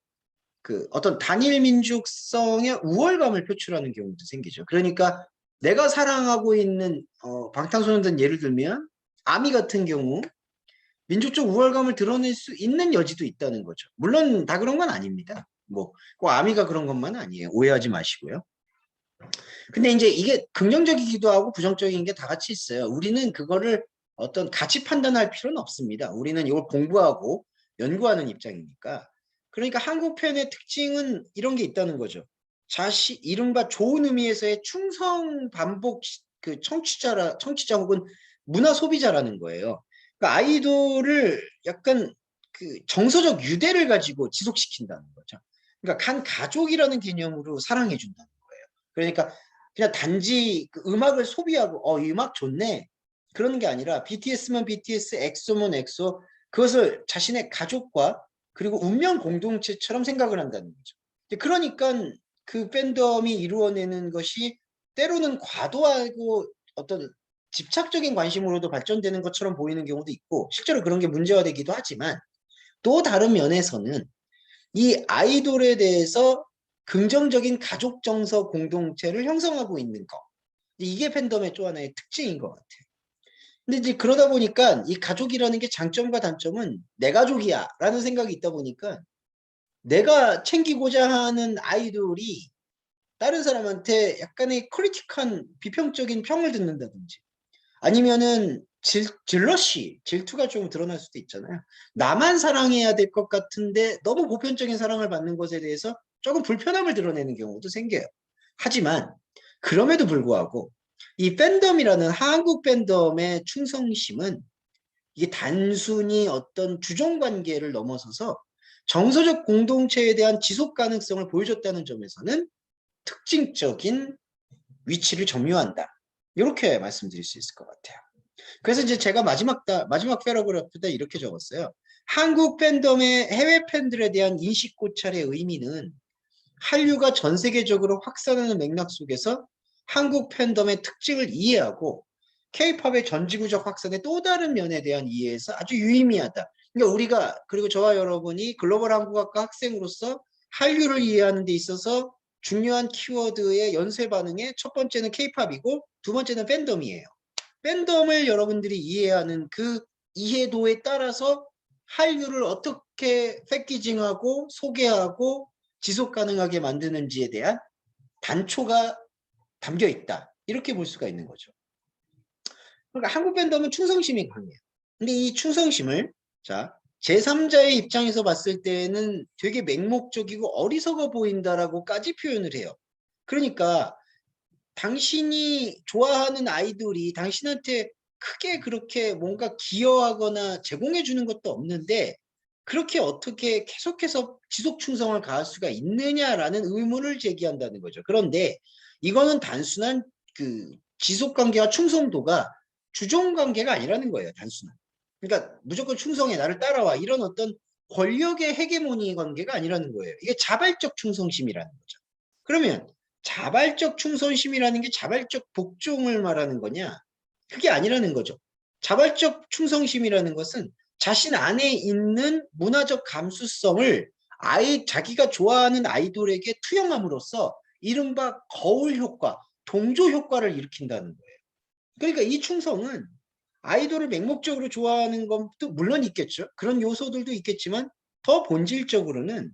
S1: 그 어떤 단일 민족성의 우월감을 표출하는 경우도 생기죠. 그러니까 내가 사랑하고 있는 방탄소년단 예를 들면 아미 같은 경우 민족적 우월감을 드러낼 수 있는 여지도 있다는 거죠. 물론 다 그런 건 아닙니다. 뭐 꼭 아미가 그런 것만 아니에요. 오해하지 마시고요. 근데 이제 이게 긍정적이기도 하고 부정적인 게 다 같이 있어요. 우리는 그거를 어떤 가치 판단할 필요는 없습니다. 우리는 이걸 공부하고 연구하는 입장이니까. 그러니까 한국 팬의 특징은 이런 게 있다는 거죠. 이른바 좋은 의미에서의 충성 반복 그 청취자 혹은 문화 소비자라는 거예요. 그러니까 아이돌을 약간 그 정서적 유대를 가지고 지속시킨다는 거죠. 그러니까 간 가족이라는 개념으로 사랑해 준다는 거예요. 그러니까 그냥 단지 그 음악을 소비하고 이 음악 좋네 그러는 게 아니라 BTS면 BTS, 엑소면 엑소 그것을 자신의 가족과 그리고 운명 공동체처럼 생각을 한다는 거죠. 그러니까 그 팬덤이 이루어내는 것이 때로는 과도하고 어떤 집착적인 관심으로도 발전되는 것처럼 보이는 경우도 있고 실제로 그런 게 문제화되기도 하지만 또 다른 면에서는 이 아이돌에 대해서 긍정적인 가족 정서 공동체를 형성하고 있는 거. 이게 팬덤의 또 하나의 특징인 것 같아요. 근데 이제 그러다 보니까 이 가족이라는 게 장점과 단점은 내 가족이야 라는 생각이 있다 보니까 내가 챙기고자 하는 아이돌이 다른 사람한테 약간의 크리틱한 비평적인 평을 듣는다든지 아니면은 질러시, 질투가 좀 드러날 수도 있잖아요. 나만 사랑해야 될 것 같은데 너무 보편적인 사랑을 받는 것에 대해서 조금 불편함을 드러내는 경우도 생겨요. 하지만 그럼에도 불구하고 이 팬덤이라는 한국 팬덤의 충성심은 이게 단순히 어떤 주종 관계를 넘어서서 정서적 공동체에 대한 지속 가능성을 보여줬다는 점에서는 특징적인 위치를 점유한다. 이렇게 말씀드릴 수 있을 것 같아요. 그래서 이제 제가 마지막 패러그래프 때 이렇게 적었어요. 한국 팬덤의 해외 팬들에 대한 인식 고찰의 의미는 한류가 전 세계적으로 확산하는 맥락 속에서 한국 팬덤의 특징을 이해하고 K-팝의 전지구적 확산의 또 다른 면에 대한 이해에서 아주 유의미하다. 그러니까 우리가 그리고 저와 여러분이 글로벌 한국학과 학생으로서 한류를 이해하는 데 있어서 중요한 키워드의 연쇄 반응의 첫 번째는 K-팝이고 두 번째는 팬덤이에요. 팬덤을 여러분들이 이해하는 그 이해도에 따라서 한류를 어떻게 패키징하고 소개하고 지속 가능하게 만드는지에 대한 단초가 담겨 있다. 이렇게 볼 수가 있는 거죠. 그러니까 한국 팬덤은 충성심이 강해요. 근데 이 충성심을 자 제3자의 입장에서 봤을 때는 되게 맹목적이고 어리석어 보인다라고까지 표현을 해요. 그러니까 당신이 좋아하는 아이돌이 당신한테 크게 그렇게 뭔가 기여하거나 제공해 주는 것도 없는데 그렇게 어떻게 계속해서 지속 충성을 가할 수가 있느냐라는 의문을 제기한다는 거죠. 그런데 이거는 단순한 그 지속 관계와 충성도가 주종 관계가 아니라는 거예요. 단순한. 그러니까 무조건 충성해 나를 따라와 이런 어떤 권력의 헤게모니 관계가 아니라는 거예요. 이게 자발적 충성심이라는 거죠. 그러면 자발적 충성심이라는 게 자발적 복종을 말하는 거냐? 그게 아니라는 거죠. 자발적 충성심이라는 것은 자신 안에 있는 문화적 감수성을 자기가 좋아하는 아이돌에게 투영함으로써 이른바 거울 효과, 동조 효과를 일으킨다는 거예요. 그러니까 이 충성은 아이돌을 맹목적으로 좋아하는 것도 물론 있겠죠. 그런 요소들도 있겠지만 더 본질적으로는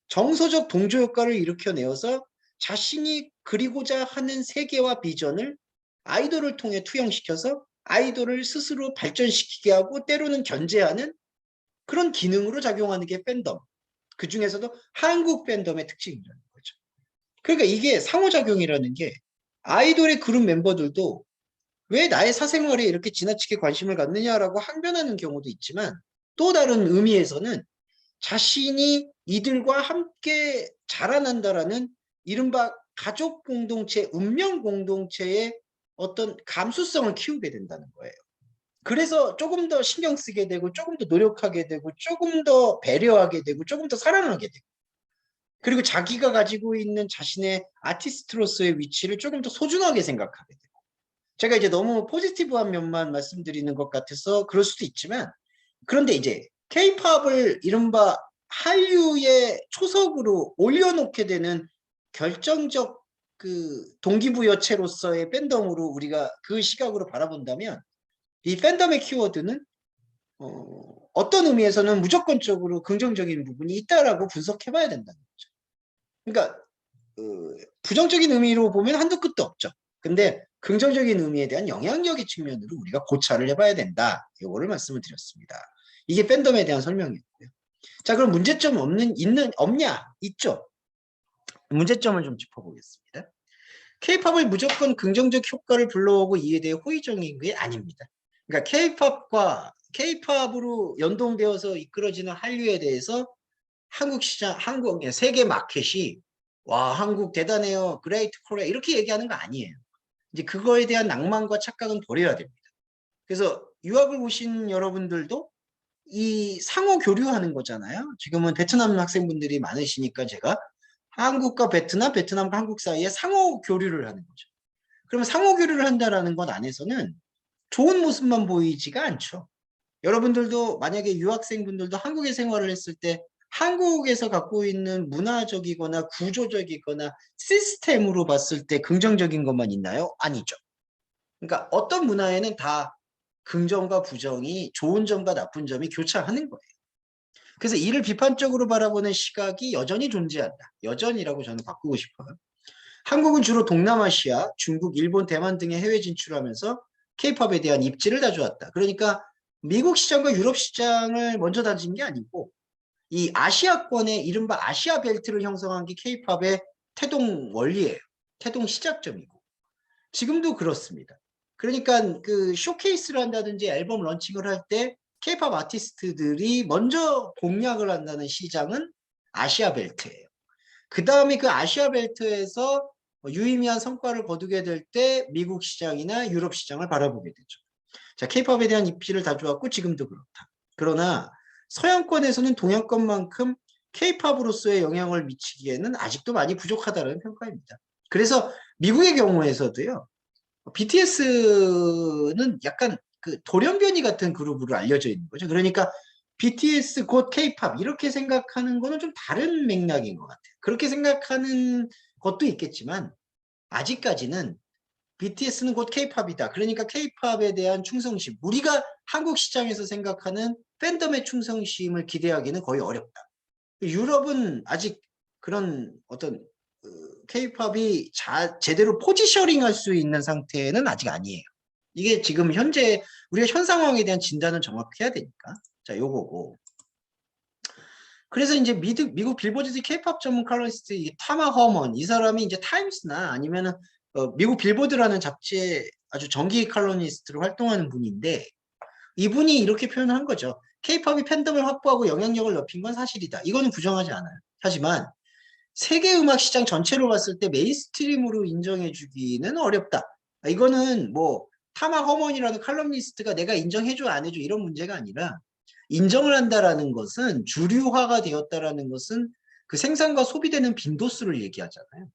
S1: 정서적 동조 효과를 일으켜내어서 자신이 그리고자 하는 세계와 비전을 아이돌을 통해 투영시켜서 아이돌을 스스로 발전시키게 하고 때로는 견제하는 그런 기능으로 작용하는 게 팬덤. 그 중에서도 한국 팬덤의 특징이라는 거죠. 그러니까 이게 상호작용이라는 게 아이돌의 그룹 멤버들도 왜 나의 사생활에 이렇게 지나치게 관심을 갖느냐라고 항변하는 경우도 있지만 또 다른 의미에서는 자신이 이들과 함께 자라난다라는 이른바 가족 공동체, 운명 공동체의 어떤 감수성을 키우게 된다는 거예요. 그래서 조금 더 신경 쓰게 되고 조금 더 노력하게 되고 조금 더 배려하게 되고 조금 더 사랑하게 되고 그리고 자기가 가지고 있는 자신의 아티스트로서의 위치를 조금 더 소중하게 생각하게 되고 제가 이제 너무 포지티브한 면만 말씀드리는 것 같아서 그럴 수도 있지만 그런데 이제 K-팝을 이른바 한류의 초석으로 올려놓게 되는 결정적 그 동기부여체로서의 팬덤으로 우리가 그 시각으로 바라본다면 이 팬덤의 키워드는 어떤 의미에서는 무조건적으로 긍정적인 부분이 있다라고 분석해봐야 된다는 거죠. 그러니까 부정적인 의미로 보면 한도 끝도 없죠. 근데 긍정적인 의미에 대한 영향력의 측면으로 우리가 고찰을 해봐야 된다. 이거를 말씀을 드렸습니다. 이게 팬덤에 대한 설명이었고요. 자, 그럼 문제점 없냐? 있죠. 문제점을 좀 짚어보겠습니다. K-팝을 무조건 긍정적 효과를 불러오고 이에 대해 호의적인 게 아닙니다. 그러니까 K-팝으로 연동되어서 이끌어지는 한류에 대해서 한국 시장, 세계 마켓이 와, 한국 대단해요. 그레이트 코리아 이렇게 얘기하는 거 아니에요. 이제 그거에 대한 낭만과 착각은 버려야 됩니다. 그래서 유학을 오신 여러분들도 이 상호 교류하는 거잖아요. 지금은 베트남 학생분들이 많으시니까 제가 한국과 베트남, 베트남과 한국 사이에 상호 교류를 하는 거죠. 그러면 상호 교류를 한다라는 것 안에서는 좋은 모습만 보이지가 않죠. 여러분들도 만약에 유학생분들도 한국에 생활을 했을 때 한국에서 갖고 있는 문화적이거나 구조적이거나 시스템으로 봤을 때 긍정적인 것만 있나요? 아니죠. 그러니까 어떤 문화에는 다 긍정과 부정이 좋은 점과 나쁜 점이 교차하는 거예요. 그래서 이를 비판적으로 바라보는 시각이 여전히 존재한다. 여전이라고 저는 바꾸고 싶어요. 한국은 주로 동남아시아, 중국, 일본, 대만 등에 해외 진출하면서 케이팝에 대한 입지를 다져왔다. 그러니까 미국 시장과 유럽 시장을 먼저 다진 게 아니고 이 아시아권의 이른바 아시아 벨트를 형성한 게 케이팝의 태동 원리예요. 태동 시작점이고. 지금도 그렇습니다. 그러니까 그 쇼케이스를 한다든지 앨범 런칭을 할 때 케이팝 아티스트들이 먼저 공략을 한다는 시장은 아시아 벨트예요. 그 다음에 그 아시아 벨트에서 유의미한 성과를 거두게 될 때 미국 시장이나 유럽 시장을 바라보게 되죠. 자, 케이팝에 대한 입지를 다져왔고 지금도 그렇다. 그러나 서양권에서는 동양권만큼 케이팝으로서의 영향을 미치기에는 아직도 많이 부족하다는 평가입니다. 그래서 미국의 경우에서도요. BTS는 약간 그 돌연변이 같은 그룹으로 알려져 있는 거죠. 그러니까 BTS 곧 K-팝 이렇게 생각하는 거는 좀 다른 맥락인 것 같아요. 그렇게 생각하는 것도 있겠지만 아직까지는 BTS는 곧 K-팝이다. 그러니까 K-팝에 대한 충성심, 우리가 한국 시장에서 생각하는 팬덤의 충성심을 기대하기는 거의 어렵다. 유럽은 아직 그런 어떤 K-팝이 제대로 포지셔닝 할 수 있는 상태는 아직 아니에요. 이게 지금 현재 우리가 현 상황에 대한 진단은 정확해야 되니까. 자, 요거고. 그래서 이제 미국 빌보드 K-팝 전문 칼럼니스트 타마 허먼 이 사람이 이제 타임스나 아니면은 미국 빌보드라는 잡지에 아주 정기 칼럼니스트로 활동하는 분인데 이분이 이렇게 표현한 거죠. K-팝이 팬덤을 확보하고 영향력을 높인 건 사실이다. 이거는 부정하지 않아요. 하지만 세계 음악 시장 전체로 봤을 때 메인스트림으로 인정해주기는 어렵다. 이거는 뭐 타마 허먼이라는 칼럼니스트가 내가 인정해줘 안 해줘 이런 문제가 아니라 인정을 한다라는 것은 주류화가 되었다라는 것은 그 생산과 소비되는 빈도수를 얘기하잖아요.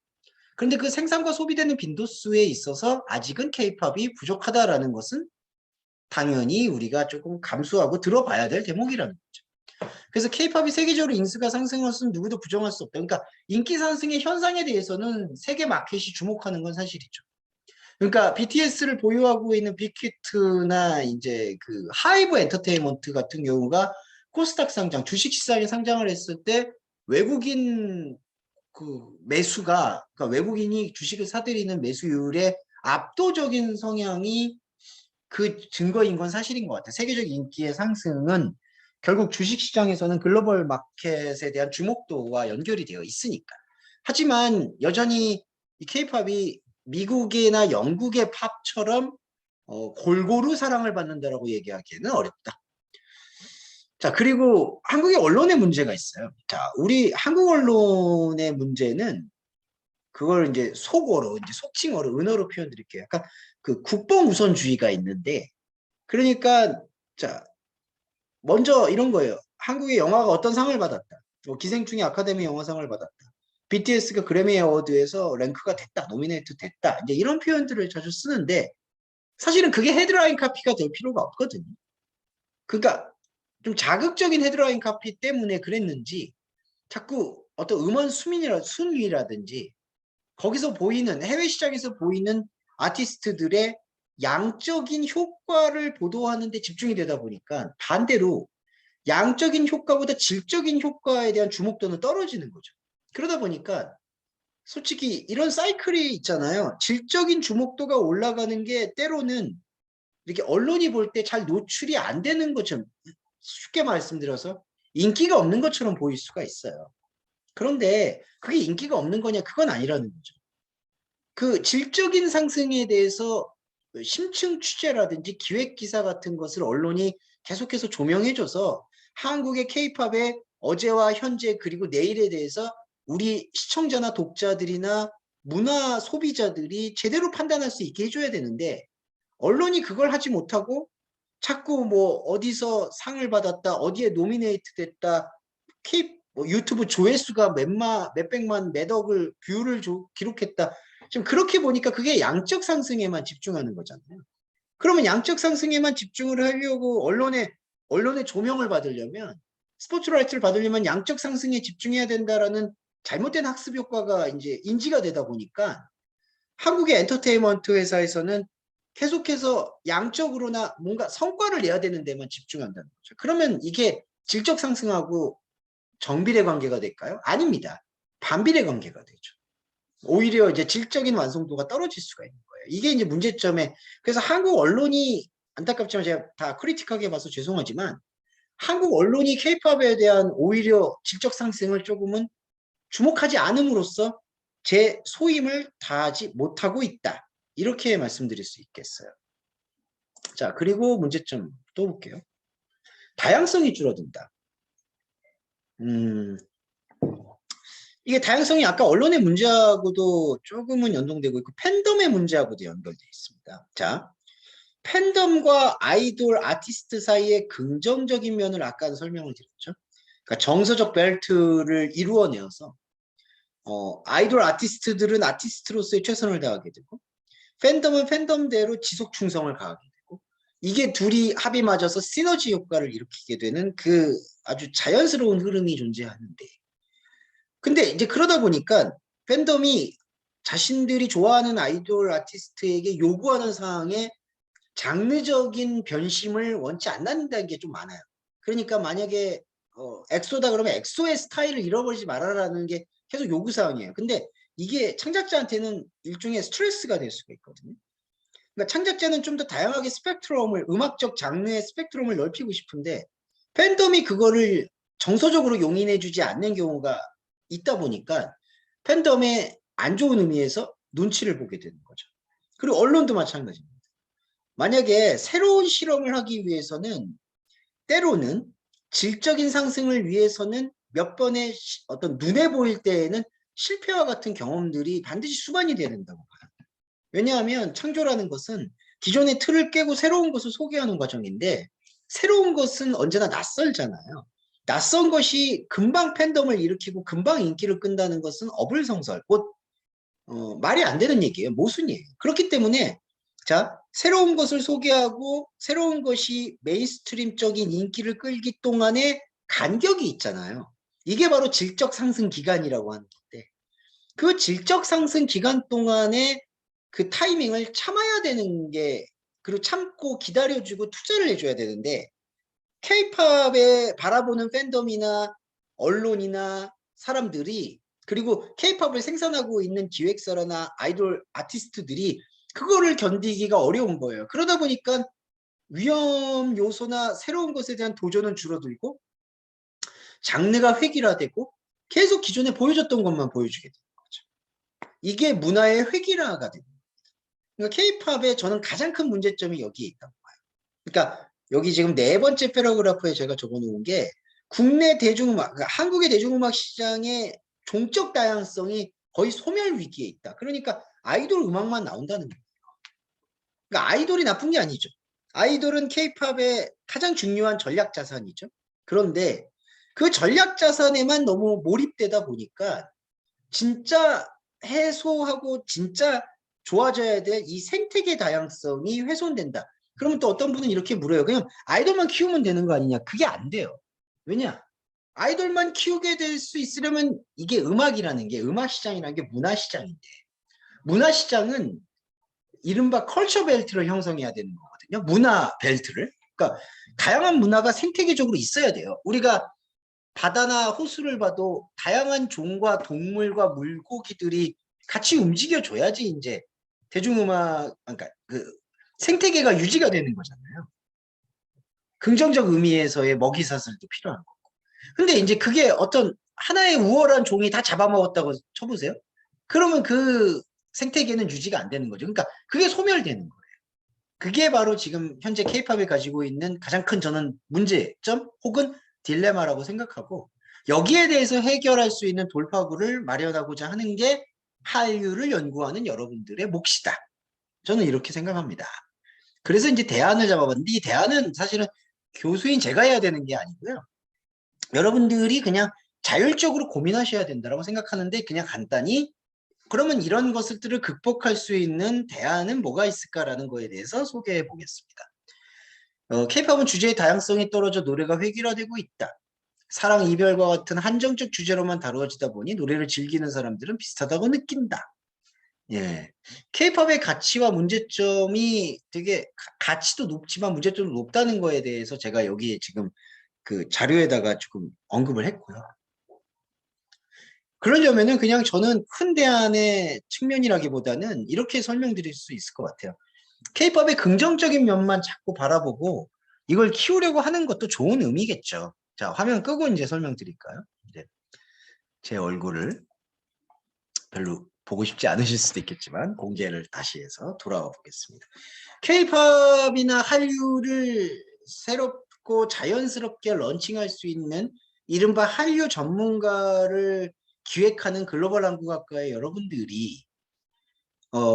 S1: 그런데 그 생산과 소비되는 빈도수에 있어서 아직은 케이팝이 부족하다라는 것은 당연히 우리가 조금 감수하고 들어봐야 될 대목이라는 거죠. 그래서 케이팝이 세계적으로 인수가 상승할 수는 누구도 부정할 수 없다. 그러니까 인기 상승의 현상에 대해서는 세계 마켓이 주목하는 건 사실이죠. 그러니까 BTS를 보유하고 있는 빅히트나 이제 그 하이브 엔터테인먼트 같은 경우가 코스닥 상장, 주식 시장에 상장을 했을 때 외국인 그 매수가, 그러니까 외국인이 주식을 사들이는 매수율의 압도적인 성향이 그 증거인 건 사실인 것 같아요. 세계적 인기의 상승은 결국 주식시장에서는 글로벌 마켓에 대한 주목도와 연결이 되어 있으니까. 하지만 여전히 이 케이팝이 미국이나 영국의 팝처럼 골고루 사랑을 받는다라고 얘기하기에는 어렵다. 자, 그리고 한국의 언론의 문제가 있어요. 자, 우리 한국 언론의 문제는 그걸 이제 속어로, 이제 속칭어로, 은어로 표현 드릴게요. 약간 그 국뽕 우선주의가 있는데, 그러니까, 자, 먼저 이런 거예요. 한국의 영화가 어떤 상을 받았다. 기생충이 아카데미 영화상을 받았다. BTS가 그래미 어워드에서 랭크가 됐다. 노미네이트 됐다. 이제 이런 표현들을 자주 쓰는데, 사실은 그게 헤드라인 카피가 될 필요가 없거든요. 그러니까 좀 자극적인 헤드라인 카피 때문에 그랬는지, 자꾸 어떤 음원 순위라든지, 거기서 보이는 해외 시장에서 보이는 아티스트들의 양적인 효과를 보도하는 데 집중이 되다 보니까 반대로 양적인 효과보다 질적인 효과에 대한 주목도는 떨어지는 거죠. 그러다 보니까 솔직히 이런 사이클이 있잖아요. 질적인 주목도가 올라가는 게 때로는 이렇게 언론이 볼 때 잘 노출이 안 되는 것처럼, 쉽게 말씀드려서 인기가 없는 것처럼 보일 수가 있어요. 그런데 그게 인기가 없는 거냐? 그건 아니라는 거죠. 그 질적인 상승에 대해서 심층 취재라든지 기획 기사 같은 것을 언론이 계속해서 조명해줘서 한국의 케이팝의 어제와 현재 그리고 내일에 대해서 우리 시청자나 독자들이나 문화 소비자들이 제대로 판단할 수 있게 해줘야 되는데 언론이 그걸 하지 못하고 자꾸 뭐 어디서 상을 받았다, 어디에 노미네이트 됐다, 뭐 유튜브 조회수가 몇백만, 몇억을 뷰를 기록했다. 지금 그렇게 보니까 그게 양적 상승에만 집중하는 거잖아요. 그러면 양적 상승에만 집중을 하려고 언론의 조명을 받으려면 스포트라이트를 받으려면 양적 상승에 집중해야 된다라는 잘못된 학습 효과가 이제 인지가 되다 보니까 한국의 엔터테인먼트 회사에서는 계속해서 양적으로나 뭔가 성과를 내야 되는 데만 집중한다는 거죠. 그러면 이게 질적 상승하고 정비례 관계가 될까요? 아닙니다. 반비례 관계가 되죠. 오히려 이제 질적인 완성도가 떨어질 수가 있는 거예요. 이게 이제 문제점에, 그래서 한국 언론이 안타깝지만 제가 다 크리틱하게 봐서 죄송하지만 한국 언론이 케이팝에 대한 오히려 질적 상승을 조금은 주목하지 않음으로써 제 소임을 다하지 못하고 있다. 이렇게 말씀드릴 수 있겠어요. 자, 그리고 문제점 또 볼게요. 다양성이 줄어든다. 이게 다양성이 아까 언론의 문제하고도 조금은 연동되고 있고 팬덤의 문제하고도 연결되어 있습니다. 자, 팬덤과 아이돌 아티스트 사이의 긍정적인 면을 아까 설명을 드렸죠. 그러니까 정서적 벨트를 이루어내어서 아이돌 아티스트들은 아티스트로서의 최선을 다하게 되고 팬덤은 팬덤대로 지속 충성을 가하게 되고 이게 둘이 합이 맞아서 시너지 효과를 일으키게 되는 그 아주 자연스러운 흐름이 존재하는데 근데 이제 그러다 보니까 팬덤이 자신들이 좋아하는 아이돌 아티스트에게 요구하는 사항에 장르적인 변심을 원치 않는다는 게 좀 많아요. 그러니까 만약에 엑소다 그러면 엑소의 스타일을 잃어버리지 말아라는 게 계속 요구사항이에요. 근데 이게 창작자한테는 일종의 스트레스가 될 수가 있거든요. 그러니까 창작자는 좀 더 다양하게 스펙트럼을 음악적 장르의 스펙트럼을 넓히고 싶은데 팬덤이 그거를 정서적으로 용인해주지 않는 경우가 있다 보니까 팬덤의 안 좋은 의미에서 눈치를 보게 되는 거죠. 그리고 언론도 마찬가지입니다. 만약에 새로운 실험을 하기 위해서는 때로는 질적인 상승을 위해서는 몇 번의 어떤 눈에 보일 때에는 실패와 같은 경험들이 반드시 수반이 돼야 된다고 봐요. 왜냐하면 창조라는 것은 기존의 틀을 깨고 새로운 것을 소개하는 과정인데 새로운 것은 언제나 낯설잖아요. 낯선 것이 금방 팬덤을 일으키고 금방 인기를 끈다는 것은 어불성설, 곧 말이 안 되는 얘기예요. 모순이에요. 그렇기 때문에 자, 새로운 것을 소개하고 새로운 것이 메인스트림적인 인기를 끌기 동안에 간격이 있잖아요. 이게 바로 질적 상승 기간이라고 하는 건데 그 질적 상승 기간 동안에 그 타이밍을 참아야 되는 게 그리고 참고 기다려주고 투자를 해줘야 되는데 케이팝에 바라보는 팬덤이나 언론이나 사람들이 그리고 케이팝을 생산하고 있는 기획사나 아이돌 아티스트들이 그거를 견디기가 어려운 거예요. 그러다 보니까 위험 요소나 새로운 것에 대한 도전은 줄어들고 장르가 획일화되고 계속 기존에 보여줬던 것만 보여주게 되는 거죠. 이게 문화의 획일화가 됩니다. 그러니까 케이팝의 저는 가장 큰 문제점이 여기에 있다고 봐요. 그러니까 여기 지금 네 번째 패러그래프에 제가 적어놓은 게 국내 대중음악, 그러니까 한국의 대중음악 시장의 종적 다양성이 거의 소멸 위기에 있다. 그러니까 아이돌 음악만 나온다는 거예요. 그러니까 아이돌이 나쁜 게 아니죠. 아이돌은 케이팝의 가장 중요한 전략 자산이죠. 그런데 그 전략 자산에만 너무 몰입되다 보니까 진짜 해소하고 진짜 좋아져야 될 이 생태계 다양성이 훼손된다. 그러면 또 어떤 분은 이렇게 물어요. 그냥 아이돌만 키우면 되는 거 아니냐? 그게 안 돼요. 왜냐? 아이돌만 키우게 될 수 있으려면 이게 음악이라는 게 음악 시장이라는 게 문화 시장인데 문화 시장은 이른바 컬처 벨트를 형성해야 되는 거거든요. 문화 벨트를. 그러니까 다양한 문화가 생태계적으로 있어야 돼요. 우리가 바다나 호수를 봐도 다양한 종과 동물과 물고기들이 같이 움직여줘야지 이제 대중음악, 그러니까 그 생태계가 유지가 되는 거잖아요. 긍정적 의미에서의 먹이사슬도 필요한 거고. 근데 이제 그게 어떤 하나의 우월한 종이 다 잡아먹었다고 쳐보세요. 그러면 그 생태계는 유지가 안 되는 거죠. 그러니까 그게 소멸되는 거예요. 그게 바로 지금 현재 케이팝이 가지고 있는 가장 큰 저는 문제점 혹은 딜레마라고 생각하고 여기에 대해서 해결할 수 있는 돌파구를 마련하고자 하는 게 한류를 연구하는 여러분들의 몫이다. 저는 이렇게 생각합니다. 그래서 이제 대안을 잡아봤는데 이 대안은 사실은 교수인 제가 해야 되는 게 아니고요. 여러분들이 그냥 자율적으로 고민하셔야 된다고 생각하는데 그냥 간단히 그러면 이런 것들을 극복할 수 있는 대안은 뭐가 있을까라는 거에 대해서 소개해 보겠습니다. K-팝은 주제의 다양성이 떨어져 노래가 획일화되고 있다. 사랑, 이별과 같은 한정적 주제로만 다루어지다 보니 노래를 즐기는 사람들은 비슷하다고 느낀다. 예. K-팝의 가치와 문제점이 되게 가치도 높지만 문제점도 높다는 거에 대해서 제가 여기에 지금 그 자료에다가 조금 언급을 했고요. 그러려면은 그냥 저는 큰 대안의 측면이라기보다는 이렇게 설명드릴 수 있을 것 같아요. K-팝의 긍정적인 면만 자꾸 바라보고 이걸 키우려고 하는 것도 좋은 의미겠죠. 자, 화면 끄고 이제 설명드릴까요? 이제 제 얼굴을 별로 보고 싶지 않으실 수도 있겠지만 공개를 다시 해서 돌아와 보겠습니다. K-팝이나 한류를 새롭고 자연스럽게 런칭할 수 있는 이른바 한류 전문가를 기획하는 글로벌 한국학과의 여러분들이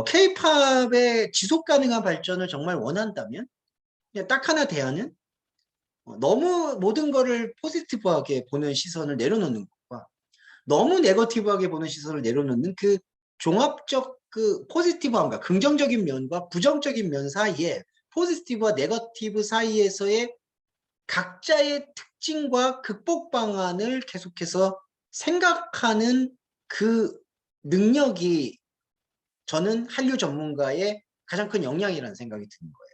S1: K-팝의 지속 가능한 발전을 정말 원한다면 그냥 딱 하나 대안은 너무 모든 거를 포지티브하게 보는 시선을 내려놓는 것과 너무 네거티브하게 보는 시선을 내려놓는 그 종합적 그 포지티브함과 긍정적인 면과 부정적인 면 사이에 포지티브와 네거티브 사이에서의 각자의 특징과 극복 방안을 계속해서 생각하는 그 능력이 저는 한류 전문가의 가장 큰 역량이라는 생각이 드는 거예요.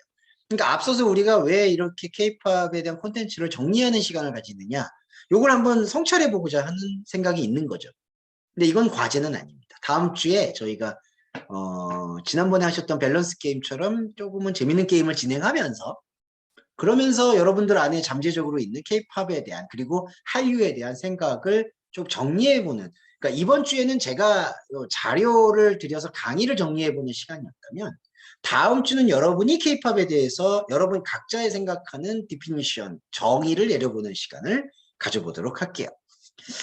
S1: 그러니까 앞서서 우리가 왜 이렇게 K-팝에 대한 콘텐츠를 정리하는 시간을 가지느냐, 요걸 한번 성찰해 보고자 하는 생각이 있는 거죠. 근데 이건 과제는 아닙니다. 다음 주에 저희가 지난번에 하셨던 밸런스 게임처럼 조금은 재밌는 게임을 진행하면서 그러면서 여러분들 안에 잠재적으로 있는 K-팝에 대한 그리고 한류에 대한 생각을 좀 정리해보는, 그러니까 이번 주에는 제가 자료를 들여서 강의를 정리해보는 시간이었다면 다음 주는 여러분이 K-팝에 대해서 여러분 각자의 생각하는 디피니션, 정의를 내려보는 시간을 가져보도록 할게요.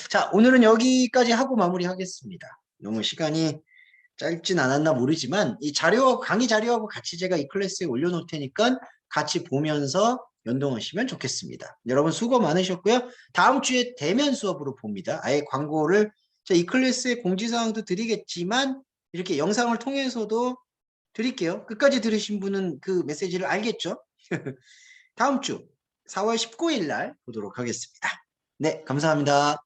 S1: 자, 오늘은 여기까지 하고 마무리하겠습니다. 너무 시간이 짧진 않았나 모르지만 이 자료하고 강의 자료하고 같이 제가 이 클래스에 올려놓을 테니까 같이 보면서 연동하시면 좋겠습니다. 여러분 수고 많으셨고요. 다음 주에 대면 수업으로 봅니다. 아예 광고를 이 클래스의 공지사항도 드리겠지만 이렇게 영상을 통해서도 드릴게요. 끝까지 들으신 분은 그 메시지를 알겠죠? 다음 주 4월 19일 날 보도록 하겠습니다. 네, 감사합니다.